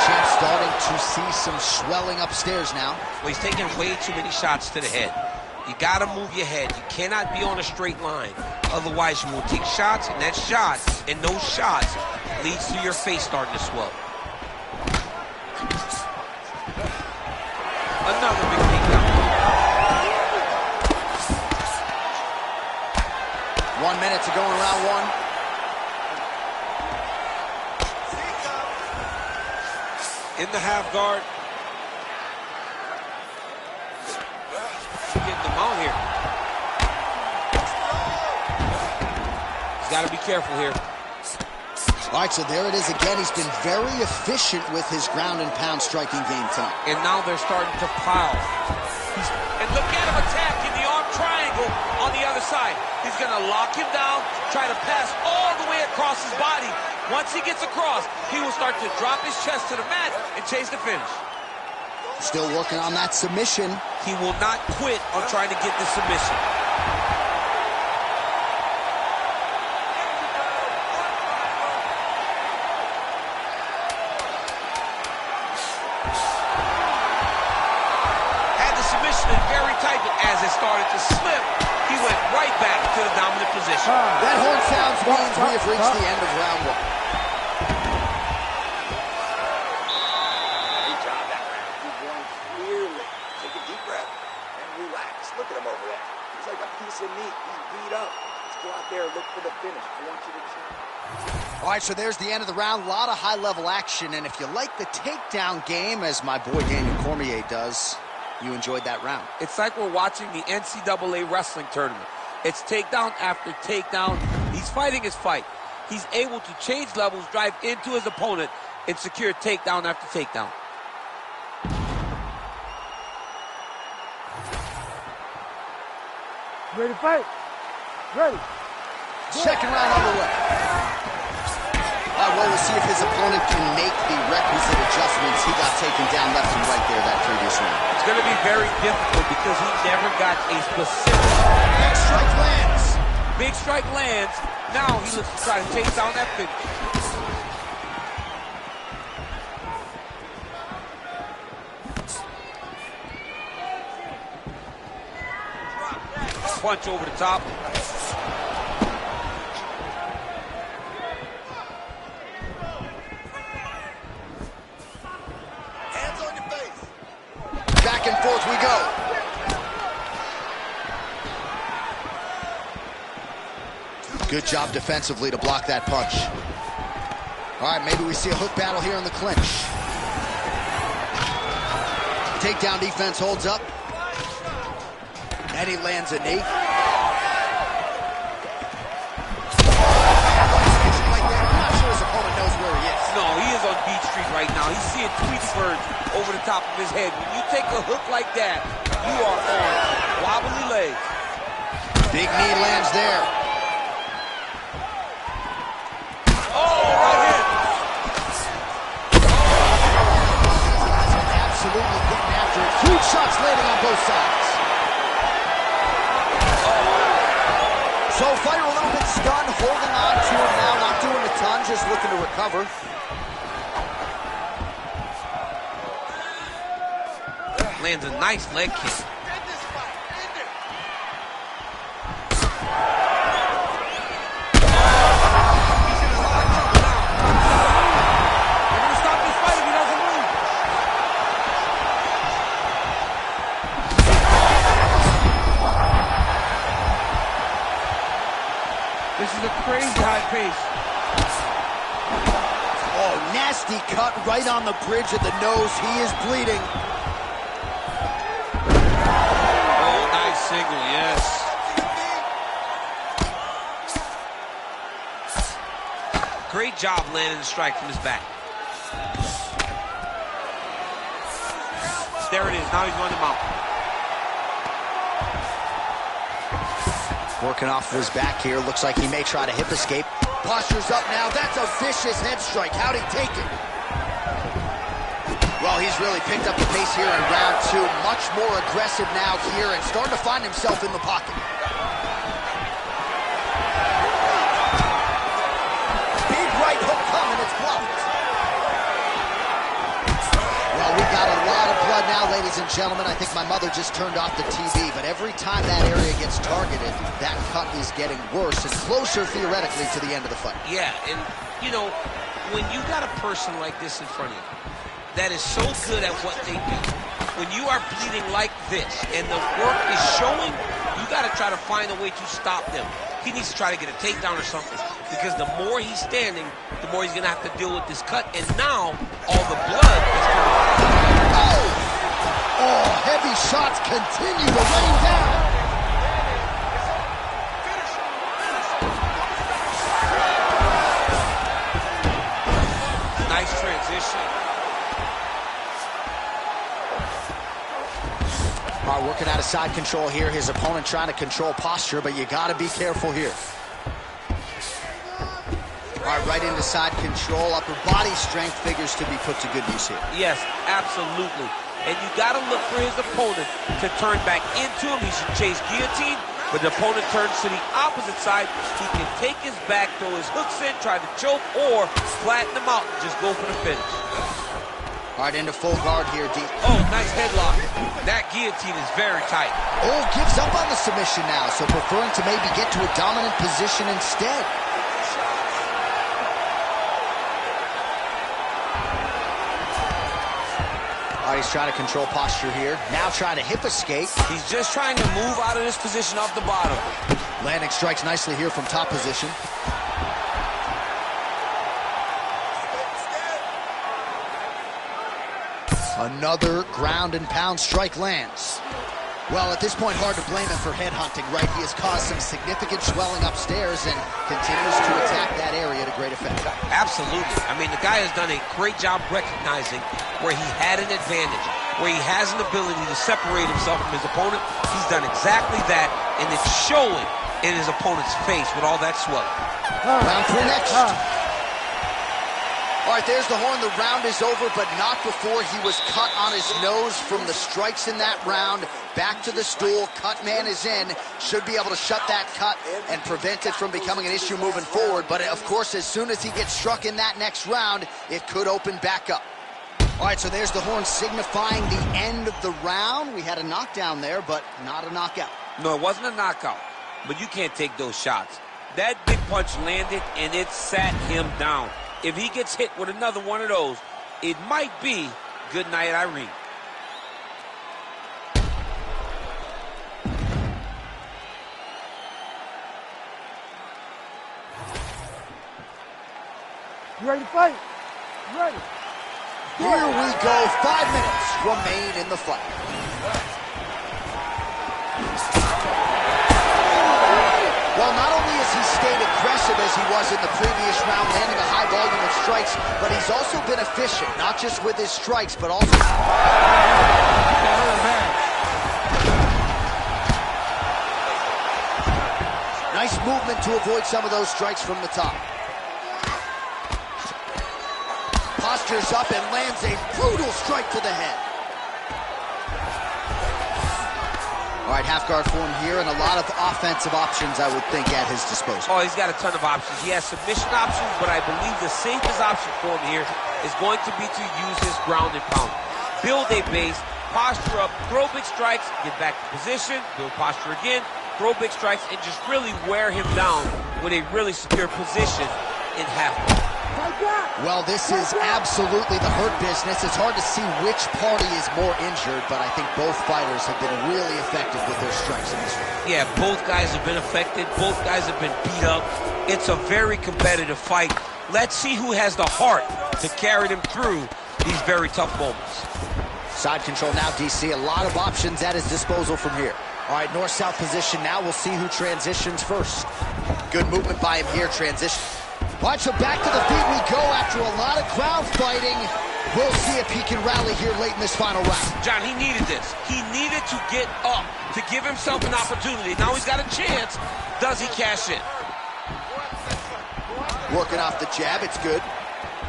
Champ starting to see some swelling upstairs now. Well, he's taking way too many shots to the head. You gotta move your head. You cannot be on a straight line. Otherwise, you will take shots, and that shot, and those shots, leads to your face starting to swell. Another big takedown. 1 minute to go in round one. In the half guard. Getting the mount here. He's got to be careful here. All right, so there it is again. He's been very efficient with his ground and pound striking game tonight. And now they're starting to pile. And look at him attacking the arm triangle on the other side. He's going to lock him down, try to pass all the way across his body. Once he gets across, he will start to drop his chest to the mat and chase the finish. Still working on that submission. He will not quit on trying to get the submission. Had the submission been very tight, but as it started to slip, he went right back to the dominant position. That horn sounds means we have reached the end of round one. Great job that round. You won clearly. Take a deep breath and relax. Look at him over there. He's like a piece of meat. He's beat up. Let's go out there and look for the finish. I want you to cheer. All right, so there's the end of the round. A lot of high-level action, and if you like the takedown game, as my boy Daniel Cormier does, you enjoyed that round. It's like we're watching the NCAA wrestling tournament. It's takedown after takedown. He's fighting his fight. He's able to change levels, drive into his opponent, and secure takedown after takedown. Ready to fight? Ready. Second round underway. All right, well, we'll see if his opponent can make the requisite adjustments. He got taken down left and right there that previous round. It's going to be very difficult because he never got a specific... Big strike lands. Big strike lands. Now he looks to try to take down that finish. Punch over the top. Hands on your face. Back and forth we go. Good job defensively to block that punch. All right, maybe we see a hook battle here in the clinch. Takedown defense holds up. And he lands a knee. I'm not sure his opponent knows where he is. No, he is on Beach Street right now. He's seeing Tweety birds over the top of his head. When you take a hook like that, you are on wobbly legs. Big knee lands there. Oh, right hand. Absolutely getting after it. Huge shots landing on both sides. So fighter a little bit stunned, holding on to it now, not doing a ton, just looking to recover. Lands a nice leg kick. They're gonna stop this fight if he doesn't move. This is a crazy high pace. Oh, nasty cut right on the bridge of the nose. He is bleeding. Oh, nice single, yes. Great job landing the strike from his back. There it is. Now he's going to mount. Working off of his back here. Looks like he may try to hip escape. Posture's up now. That's a vicious head strike. How'd he take it? Well, he's really picked up the pace here in round two. Much more aggressive now here and starting to find himself in the pocket. Big right hook coming. It's blocked. Well, we got a lot of blood now, ladies and gentlemen. I think my mother just turned off the TV, but every time that area gets targeted, that cut is getting worse and closer, theoretically, to the end of the fight. Yeah, and, you know, when you got a person like this in front of you that is so good at what they do, when you are bleeding like this and the work is showing, you got to try to find a way to stop them. He needs to try to get a takedown or something, because the more he's standing, the more he's going to have to deal with this cut, and now all the blood is coming. Oh, heavy shots continue to rain down. Nice transition. All right, working out of side control here. His opponent trying to control posture, but you got to be careful here. All right, right into side control. Upper body strength figures to be put to good use here. Yes, absolutely. And you got to look for his opponent to turn back into him. He should chase guillotine, but the opponent turns to the opposite side. He can take his back, throw his hooks in, try to choke, or flatten him out and just go for the finish. All right, into full guard here, D. Oh, nice headlock. That guillotine is very tight. Oh, gives up on the submission now, so preferring to maybe get to a dominant position instead. All right, he's trying to control posture here. Now trying to hip escape. He's just trying to move out of this position off the bottom. Landing strikes nicely here from top position. Another ground and pound strike lands. Well, at this point, hard to blame him for headhunting, right? He has caused some significant swelling upstairs and continues to attack that area to great effect. Absolutely. I mean, the guy has done a great job recognizing where he had an advantage, where he has an ability to separate himself from his opponent. He's done exactly that, and it's showing in his opponent's face with all that swelling. Round 3 next. All right, there's the horn. The round is over, but not before he was cut on his nose from the strikes in that round. Back to the stool. Cut man is in. Should be able to shut that cut and prevent it from becoming an issue moving forward. But, of course, as soon as he gets struck in that next round, it could open back up. All right, so there's the horn signifying the end of the round. We had a knockdown there, but not a knockout. No, it wasn't a knockout, but you can't take those shots. That big punch landed, and it sat him down. If he gets hit with another one of those, it might be good night, Irene. You ready to fight? You ready? Here we go. 5 minutes remain in the fight. Well, not only has he stayed aggressive as he was in the previous round, landing a high volume of strikes, but he's also been efficient, not just with his strikes, but also... Nice movement to avoid some of those strikes from the top. Postures up and lands a brutal strike to the head. All right, half guard form here, and a lot of offensive options, I would think, at his disposal. Oh, he's got a ton of options. He has submission options, but I believe the safest option for him here is going to be to use his ground and pound. Build a base, posture up, throw big strikes, get back to position, build posture again, throw big strikes, and just really wear him down with a really secure position in half guard. Well, this is absolutely the hurt business. It's hard to see which party is more injured, but I think both fighters have been really effective with their strikes in this round. Yeah, both guys have been affected. Both guys have been beat up. It's a very competitive fight. Let's see who has the heart to carry them through these very tough moments. Side control now, DC. A lot of options at his disposal from here. All right, north-south position now. We'll see who transitions first. Good movement by him here, transition. All right, so back to the feet we go after a lot of crowd fighting. We'll see if he can rally here late in this final round. John, he needed this. He needed to get up, to give himself an opportunity. Now he's got a chance. Does he cash in? Working off the jab, it's good.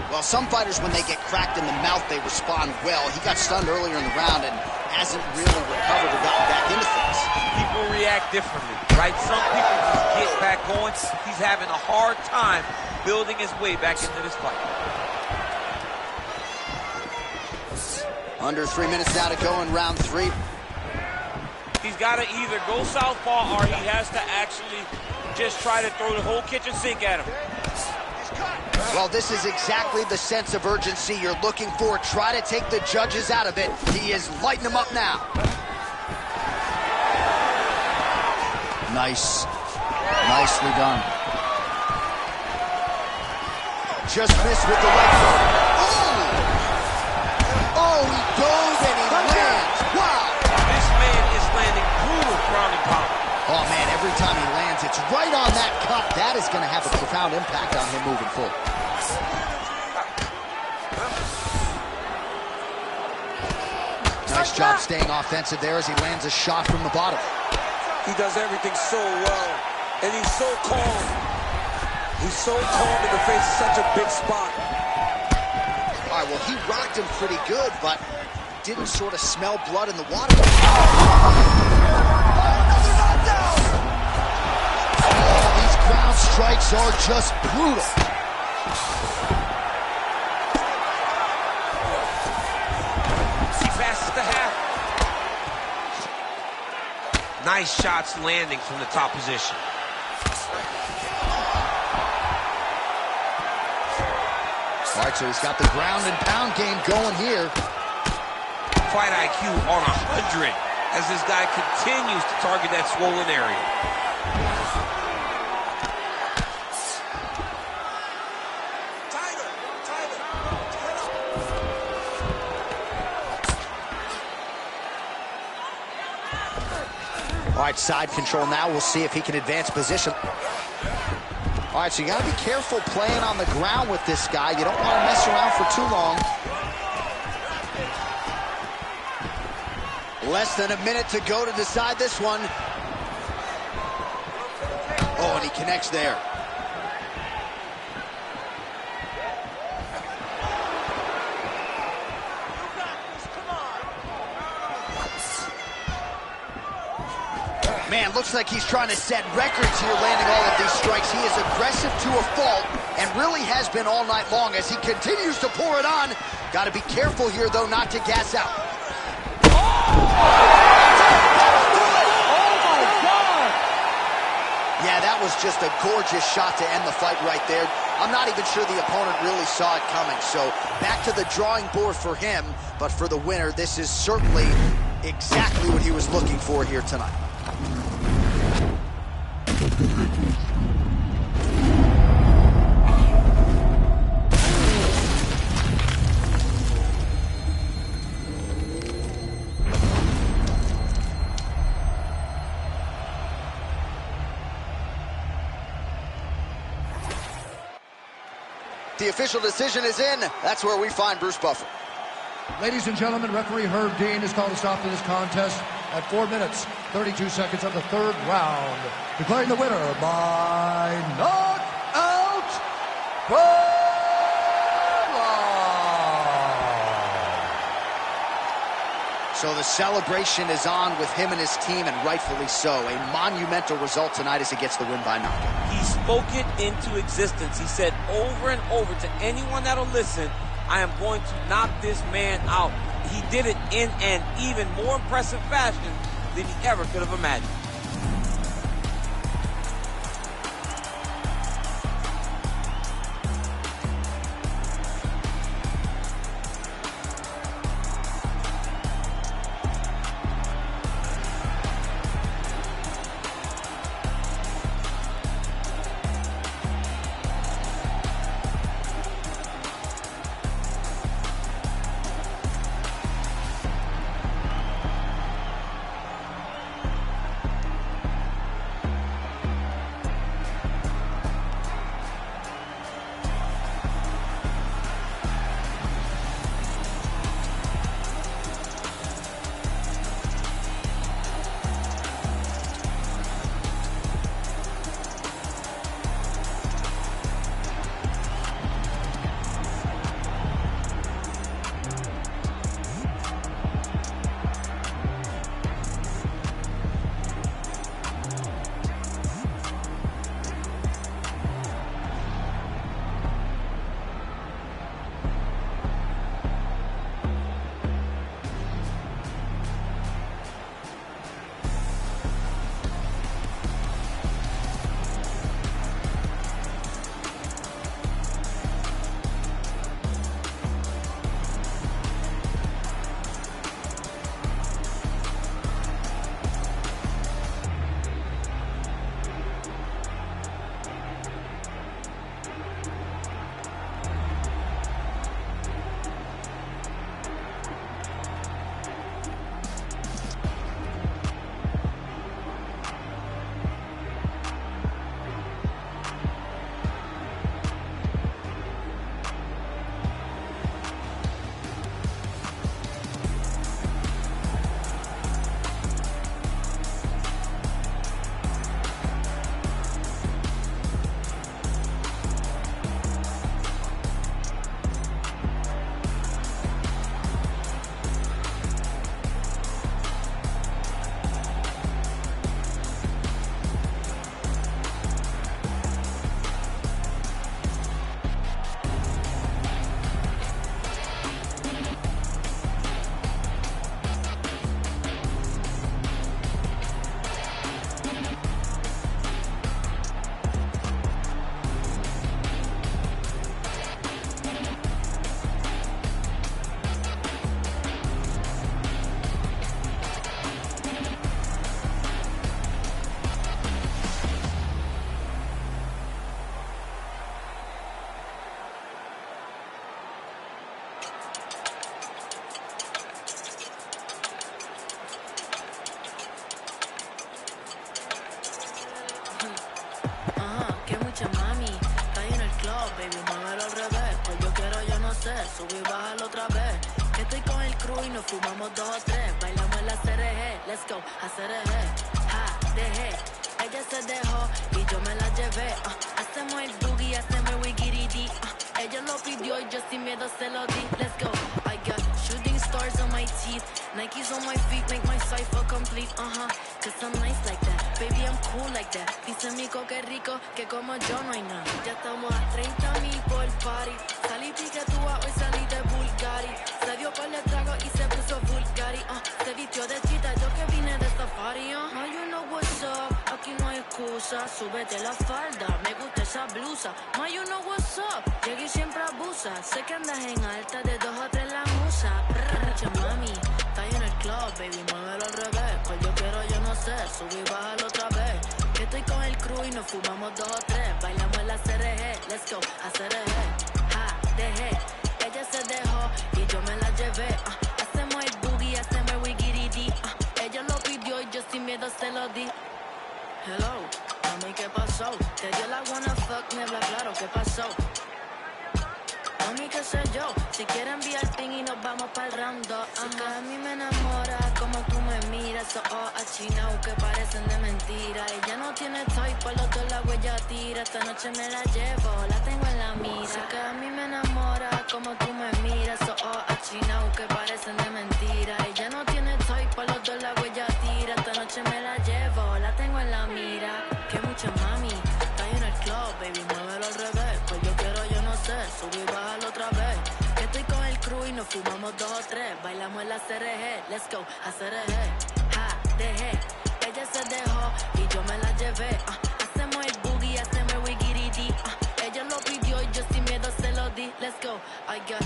Well, some fighters, when they get cracked in the mouth, they respond well. He got stunned earlier in the round and hasn't really recovered or gotten back into things. People react differently, right? Some people just get back going. He's having a hard time building his way back into this fight. Under 3 minutes now to go in round 3. He's got to either go southpaw or he has to actually just try to throw the whole kitchen sink at him. Well, this is exactly the sense of urgency you're looking for. Try to take the judges out of it. He is lighting them up now. Nice. Nicely done. Just missed with the leg hook. Oh, he dove and he lands. Wow. This man is landing brutal ground and pound. Oh, man, every time he lands, it's right on that cut. That is going to have a profound impact on him moving forward. Nice job staying offensive there as he lands a shot from the bottom. He does everything so well, and he's so calm. He's so calm in the face of such a big spot. All right, well, he rocked him pretty good, but didn't sort of smell blood in the water. These ground strikes are just brutal. Nice shots landing from the top position. All right, so he's got the ground and pound game going here. Fight IQ on 100 as this guy continues to target that swollen area. All right, side control now. We'll see if he can advance position. All right, so you got to be careful playing on the ground with this guy. You don't want to mess around for too long. Less than a minute to go to decide this one. Oh, and he connects there. Man, looks like he's trying to set records here, landing all of these strikes. He is aggressive to a fault and really has been all night long as he continues to pour it on. Got to be careful here, though, not to gas out. Oh, my God! Yeah, that was just a gorgeous shot to end the fight right there. I'm not even sure the opponent really saw it coming. So back to the drawing board for him. But for the winner, this is certainly exactly what he was looking for here tonight. The official decision is in. That's where we find Bruce Buffer. Ladies and gentlemen, referee Herb Dean has called a stop to this contest at 4 minutes, 32 seconds of the third round, declaring the winner by knockout bloodline. So the celebration is on with him and his team, and rightfully so. A monumental result tonight as he gets the win by knockout. He spoke it into existence. He said over and over to anyone that'll listen, I am going to knock this man out. He did it in an even more impressive fashion than he ever could have imagined. sé, subí y bájalo otra vez. Que estoy con el crew y nos fumamos 2 o 3. Bailamos en la CRG, let's go, a CRG. Ja, dejé, ella se dejó y yo me la llevé. Hacemos el boogie, hacemos el wigiridi. Ella lo pidió y yo sin miedo se lo di. Let's go. I got shooting stars on my teeth, Nikes on my feet make my cipher complete. Cause I'm nice like that, baby I'm cool like that. Dice Mico que rico, que como yo no hay nada. Ya estamos a 30.000 por party. Salí piquetúa, hoy salí de Bulgari. Se dio por el trago y se puso Bulgari. Se vistió de chita, yo que vine de safari. Now you know what's up, aquí no hay excusa. Súbete la falda, me gusta esa blusa. Now you know what's up, llegué y siempre abusa. Sé que andas en alta, de 2 o 3 la musa. Mucha mami, está en el club, baby, muévelo al revés. Pues yo quiero, yo no sé, subí y bájalo otra vez. Que estoy con el crew y nos fumamos 2 o 3. Bailamos en la CRG, let's go, a CRG. Ja, dejé, ella se dejó y yo me la llevé. Hacemos el boogie, hacemos el wigiridi. Ella lo pidió y yo sin miedo se lo di. Hello, mami, ¿qué pasó? Te dio la wanna fuck, me habla claro, ¿qué pasó? Mami, qué sé yo, si quieres enviar ping y nos vamos pa'l round 2. Que a mí me enamora como tú me miras. Esos ojos achinados que parecen de mentira. Ella no tiene toy, por los 2 la huella tira. Esta noche me la llevo, la tengo en la mira. Que a mí me enamora como tú me miras. Esos ojos achinados que parecen de mentira. Ella no tiene toy, por los 2 la huella tira. Esta noche me la llevo, la tengo en la mira. Que mucha mami, está en el club, baby, muévelo al revés. Pues yo quiero, yo no sé, subí y bájalo otra vez. Que estoy con el crew y nos fumamos 2 o 3. Bailamos en la CRG, let's go, a CRG. Ja, dejé, ella se dejó y yo me la llevé. Hacemos el boogie, hacemos el wigiridi. Ella lo pidió y yo sin miedo se lo di. Let's go, I got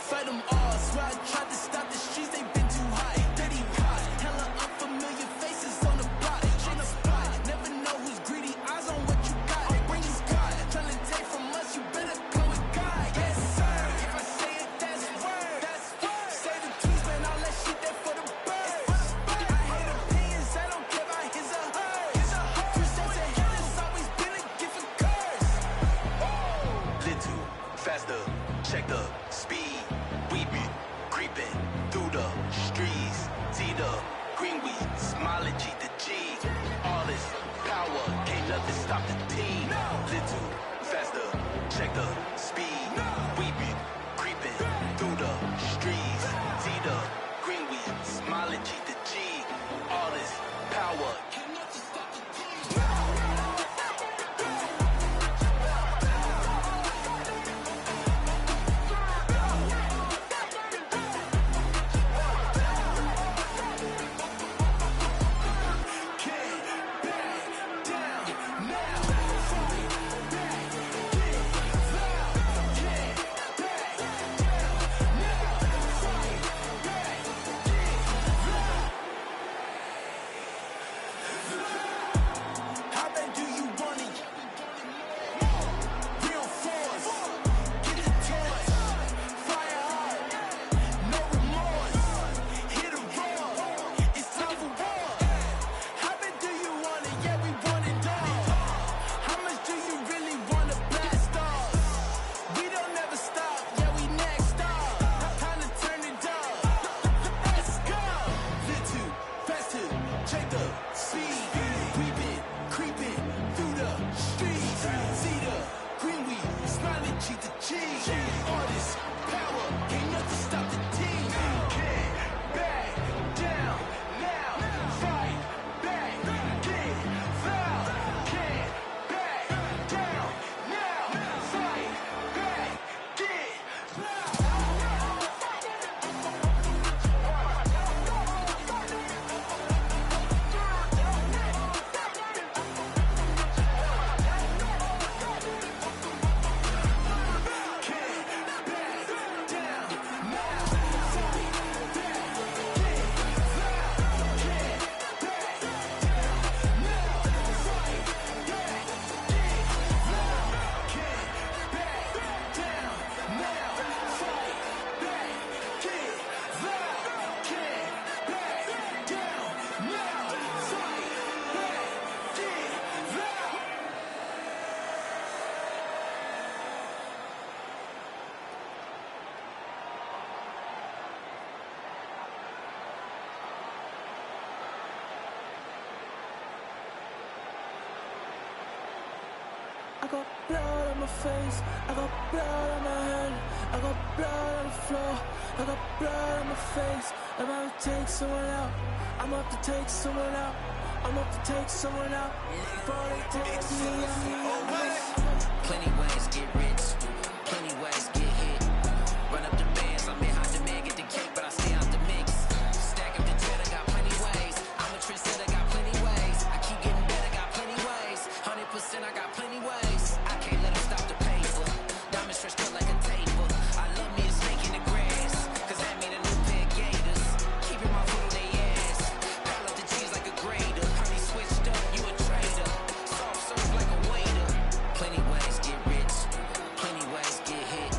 Fight them all, swear I tried to stop the streets, they been too hot. Dirty pot, hella unfamiliar faces on the block. On the spot, never know who's greedy, eyes on what you got. Bring your squad, tryna take from us, you better come with God. Yes sir, if I say it, that's word. Say the truth, man, all that shit there for the birds. I hate opinions, I don't care about his or hers. You said to hell, it's always been a gift of curse. Little, faster, check the speed. We be creeping through the streets. See the green weed, smile and G the G. All this power, can't nothing stop the team. Little faster, check the speed. We be creeping through the streets. See the green weed, smile and G the G. All this power, can't nothing stop the team. got blood on my face, I got blood on my hand, I got blood on the floor, I got blood on my face. I'm about to take someone out, I'm about to take someone out, I'm about to take someone out before they take me out. Plenty ways get rich, plenty ways get hit. Run up the bands, I'm behind the man, get the cake, but I stay out the mix. Stack up the cheddar, got plenty ways. I'm a trendsetter, got plenty ways. I keep getting better, got plenty ways. 100%, I got plenty ways. I can't let them stop the paper. Diamond stretched up like a taper. I love me a snake in the grass, cause that mean a new pair of gators. Keeping my foot on their ass. Pile up the cheese like a grater. Honey switched up, you a trader. Soft serve like a waiter. Plenty ways get rich, plenty ways get hit.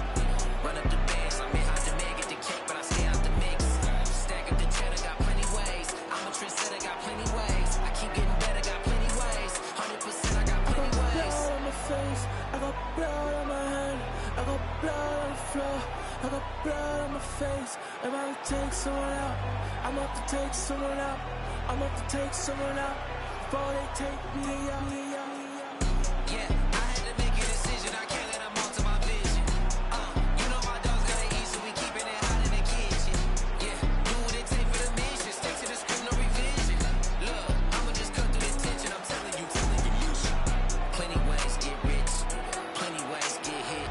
Run up the bands, I'm behind the man, get the cake, but I stay out the mix. Stack up the cheddar, got plenty ways. I'm a trendsetter, got plenty ways. I keep getting better, got plenty ways. 100%, I got plenty ways. Blood on my face, I got blood on my hand, I got blood on the floor, I got blood on my face. I'm about to take someone out, I'm about to take someone out, I'm about to take someone out before they take me out. Yeah, I had to make a decision, I can't let them alter my vision. You know my dogs gotta eat, so we keeping it hot in the kitchen. Yeah, do what it take for the mission, stick to the script, no revision. Look, I'ma just cut through the tension, I'm telling you. Plenty ways get rich, plenty ways get hit.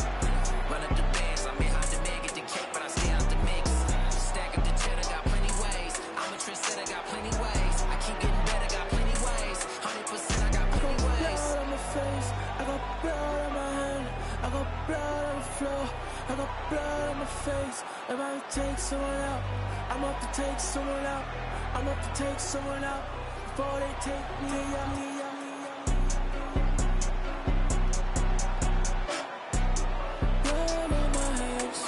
Run up the bands, I'm behind the man, get the cake, but I stay out the mix. Stack up the cheddar, got plenty ways. I'm a trendsetter, got plenty ways. I keep getting better, got plenty ways. 100%, I got plenty ways. Blood on my face, I got blood on my hand, I got blood on the floor, I got blood on my face. I'm about to take someone out, I'm about to take someone out, I'm about to take someone out before they take me out. Blood on my hands,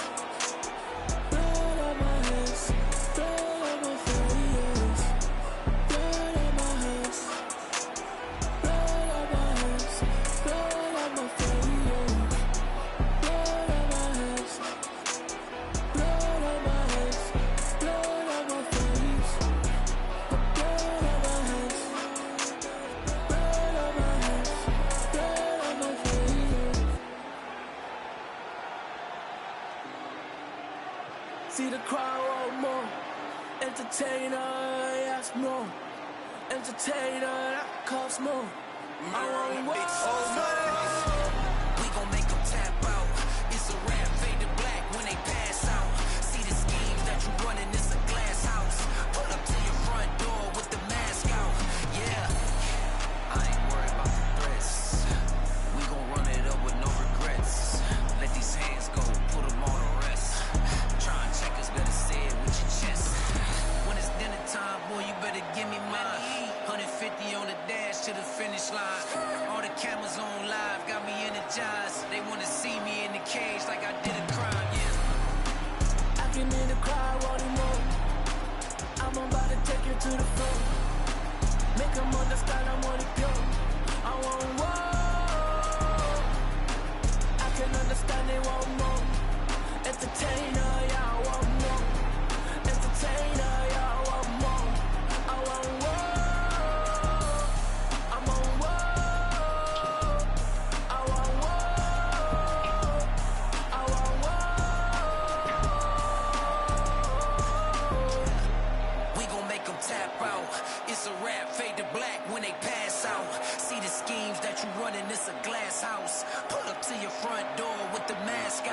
blood on my hands, blood on my face, blood on my hands, blood on my hands, blood on my face, blood on my hands, blood on my hands, blood on my face, blood on my hands, blood on my hands, blood on my face. See the crowd want more. Entertainer, yes, more. Entertainer, that costs more. I want more. We gon' make them tap out. It's a rap, fade to black when they pass out. See the schemes that you running, it's a glass house. Pull up to your front door with the mask out. Yeah, I ain't worried about the threats. We gon' run it up with no regrets. Let these hands go, put them on the rest. Try and check us, better say it with your chest. When it's dinner time, boy, you better give me mine. 150 on the dash to the finish line. All the cameras on live got me energized. They wanna see me in the cage like I did a crime, yeah. I can hear the crowd wanting more. I'm about to take you to the floor. Make them understand I want it pure. I want more. I can understand they want more. Entertainer, yeah, I want more. Entertainer, yeah, I want more. I want more. I'm on more. I want more. I want more. We gon' make them tap out. It's a rap, fade to black when they pass out. See the schemes that you running, it's a glass house. Pull up to your front door with the mask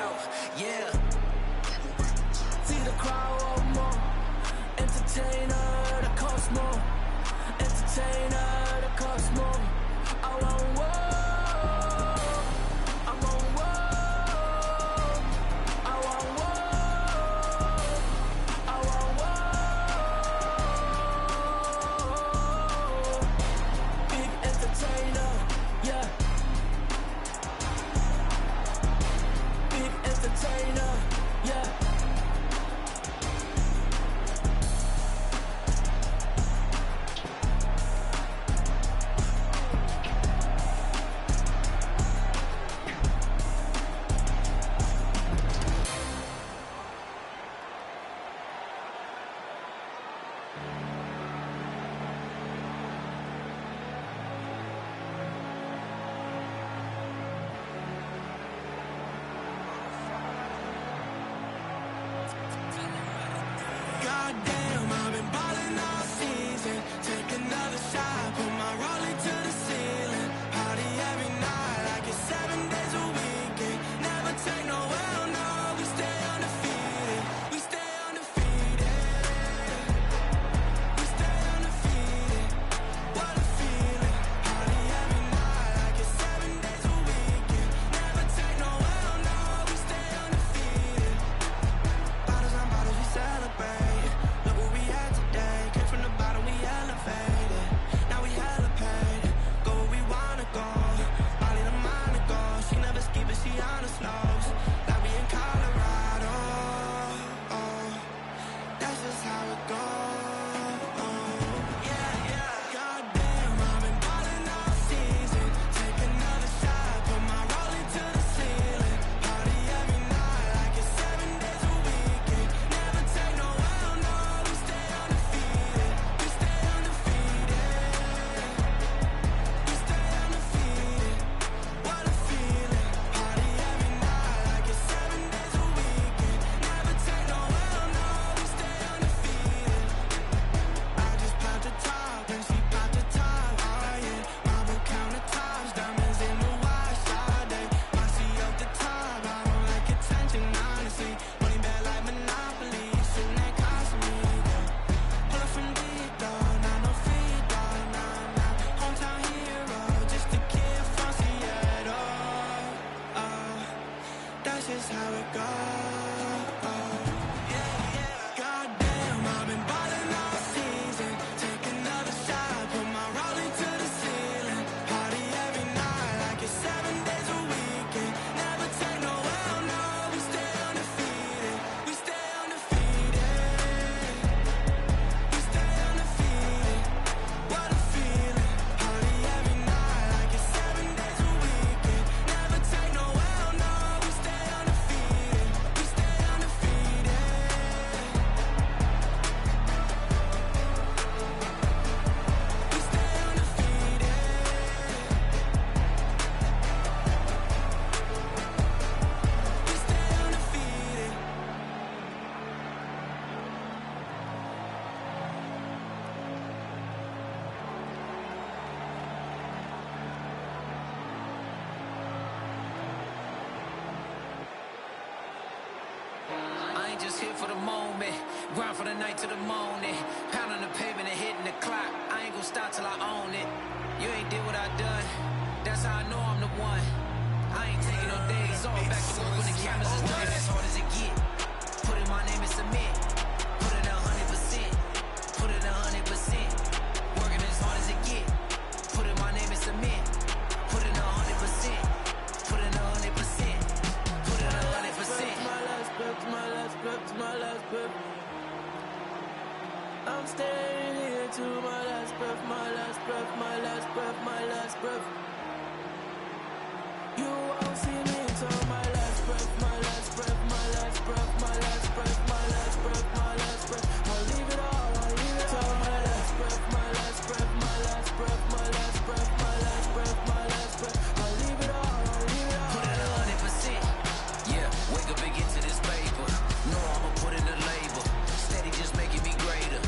where it goes. Goddamn, I've been ballin' all season. Take another shot, put my rolling to the ceiling. Party every night like it's 7 days a weekend. Never take no L, no, we stay undefeated. We stay undefeated. We stay undefeated. What a feeling. Party every night like it's 7 days a weekend. Never take no L, no, we stay undefeated. We stay undefeated. We stay undefeated. We stay undefeated. I ain't just here for the moment, grind for the night to the morning, pounding the pavement and hitting the clock. I ain't gonna stop till I own it. You ain't did what I done, that's how I know I'm the one. I ain't taking no days off, back to work when the cameras is done. As hard as it get, put in my name and submit, put in 100%, put in 100%, working as hard as it get, put in my name and submit, put in 100%, put in 100%, put in 100%. My last breath, my last breath, my last breath. I'm staying here to my last breath, my last breath, my last breath, my last breath. You won't see me until my last breath, my last breath, my last breath, my last breath, my last breath, my last breath. I'll leave it all, I'll leave it all. My last breath, my last breath, my last breath, my last breath, my last breath, my last breath. I'll leave it all, I'll leave it all. Put in 100%. Yeah, wake up and get to this paper. No, I'ma put in the labor. Steady just making me greater.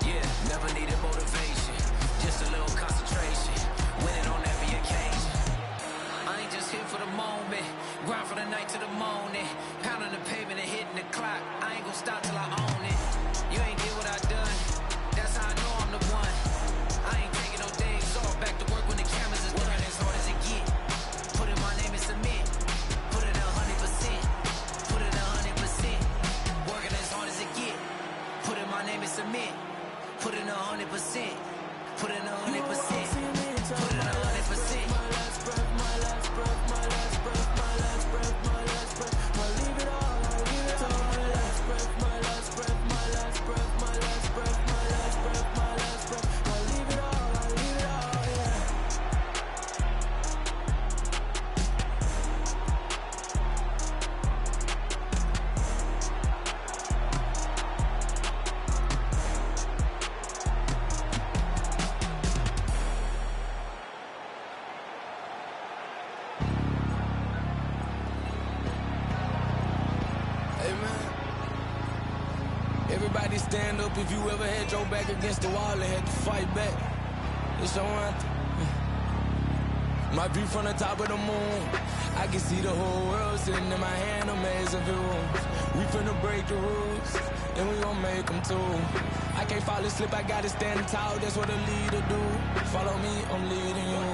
Yeah, never needed motivation. Just a little concentration. Winning on every occasion. I ain't just here for the moment. Grind for the night to the morning. Pounding the pavement and hitting the clock. I ain't gonna stop till I own it. You ain't did what I done. That's how I know I'm the one. I ain't taking no days off. Back to work when the cameras is done. As hard as it get. Put in my name and submit. Put in 100%. Put in 100%. Working as hard as it get. Put in my name and submit. Put in 100%. Put in 100%. Put in 100%. My last breath, my last breath, my last breath, my last breath, my last breath. I'll leave it all, I'll leave it all. My last breath, my last breath, my last breath, my last breath, my last breath, my last breath. I'll leave it all, I'll leave it all, yeah. Everybody stand up if you ever had your back against the wall and had to fight back. It's your anthem. My view from the top of the moon, I can see the whole world sitting in my hand, amazing views. We finna break the rules, and we gon' make them too. I can't fall asleep, I gotta stand tall, that's what a leader do. Follow me, I'm leading you.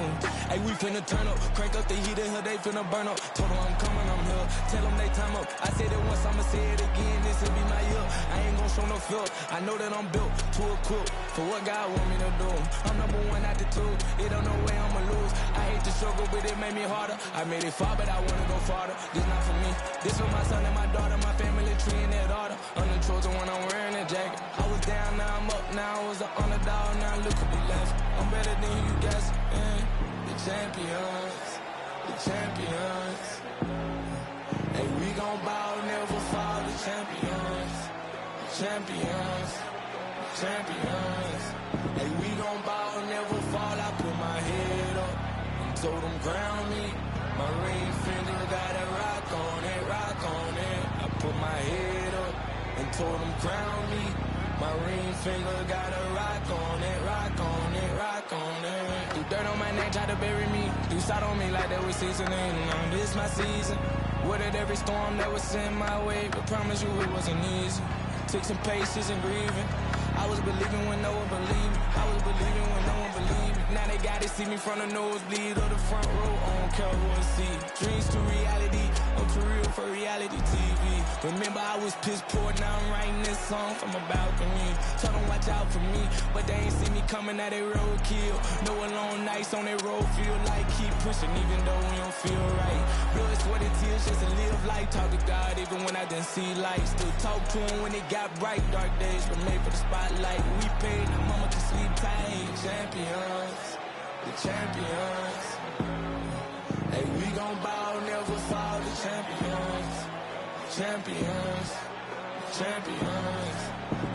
Hey, we finna turn up, crank up the heat in here, they finna burn up. Told them I'm coming, I'm here, tell them they time up. I said it once, I'ma say it again, this'll be my year. I ain't gon' show no fear, I know that I'm built to equip for what God want me to do. I'm number one out the two, it don't know way I'ma lose. I hate to struggle, but it made me harder. I made it far, but I wanna go farther. This not for me, this for my son and my daughter, my family tree and that order. I'm the chosen one, I'm wearing a jacket. I was down, now I'm up, now I was an underdog, now look at me left. I'm better than you guys, the champions, the champions. Hey, we gon' bow, never fall, the champions, champions, champions. Hey, we gon' bow, never fall, I put my head up and told them crown me. My ring finger got a rock on it, rock on it. I put my head up and told them crown me. My ring finger got a rock on it, rock on it, rock on it. Do dirt on my name, try to bury me. Do side on me like that was seasoning. Now this my season. Weathered every storm that was sent my way, but promise you it wasn't easy. Took some patience and grieving. I was believing when no one believed me. I was believing when no one believed me. Now they gotta see me from the nosebleed or the front row. I don't care who I see. Dreams to reality, I'm too real for reality TV. Remember I was piss poor, now I'm writing this song from a balcony. Tell them watch out for me, but they ain't see me coming at they roadkill. No alone nights on that road, feel like keep pushing even though we don't feel right. Blood, sweat, and tears just to live life. Talk to God even when I didn't see light. Still talk to him when it got bright. Dark days were made for the spotlight. We paid, now mama can sleep tight. Champions, the champions. Hey, we gon' bow, never fall. The champions, champions, champions.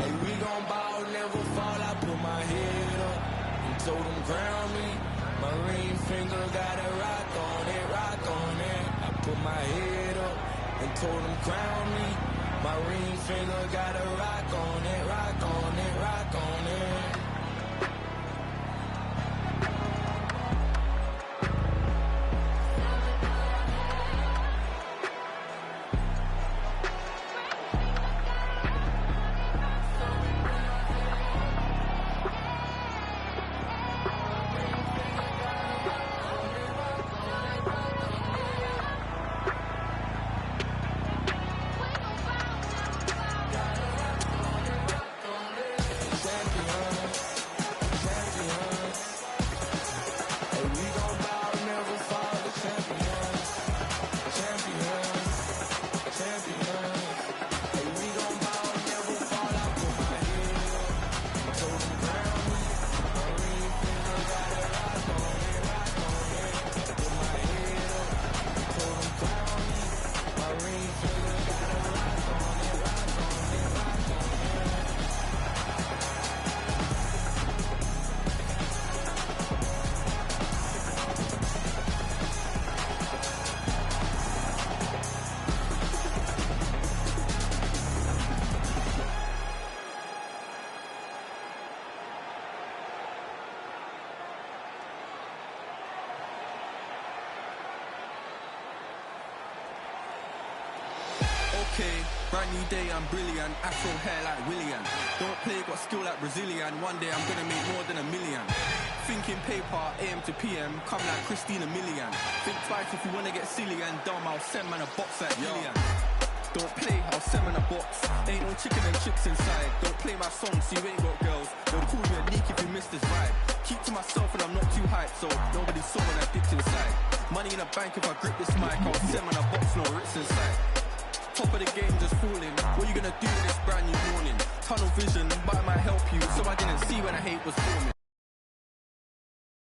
Hey, we gon' bow, never fall. I put my head up and told them crown me. My ring finger got a rock on it, rock on it. I put my head up and told them crown me. My ring finger got a rock on it, rock on it, rock on it. Okay, brand new day, I'm brilliant. Afro hair like William. Don't play, got skill like Brazilian. One day I'm gonna make more than $1 million. Thinking paper, AM to PM, come like Christina Milian. Think twice if you wanna get silly and dumb, I'll send man a box like William. Don't play, I'll send man a box. Ain't no chicken and chicks inside. Don't play my song so you ain't got girls. They'll call me a leak if you miss this vibe. Keep to myself and I'm not too hyped, so nobody saw when I dipped inside. Money in the bank if I grip this mic, I'll send man a box, no Ritz inside. Top of the game just falling. What you gonna do this brand new morning? Tunnel vision, but it might help you. So I didn't see when the hate was forming.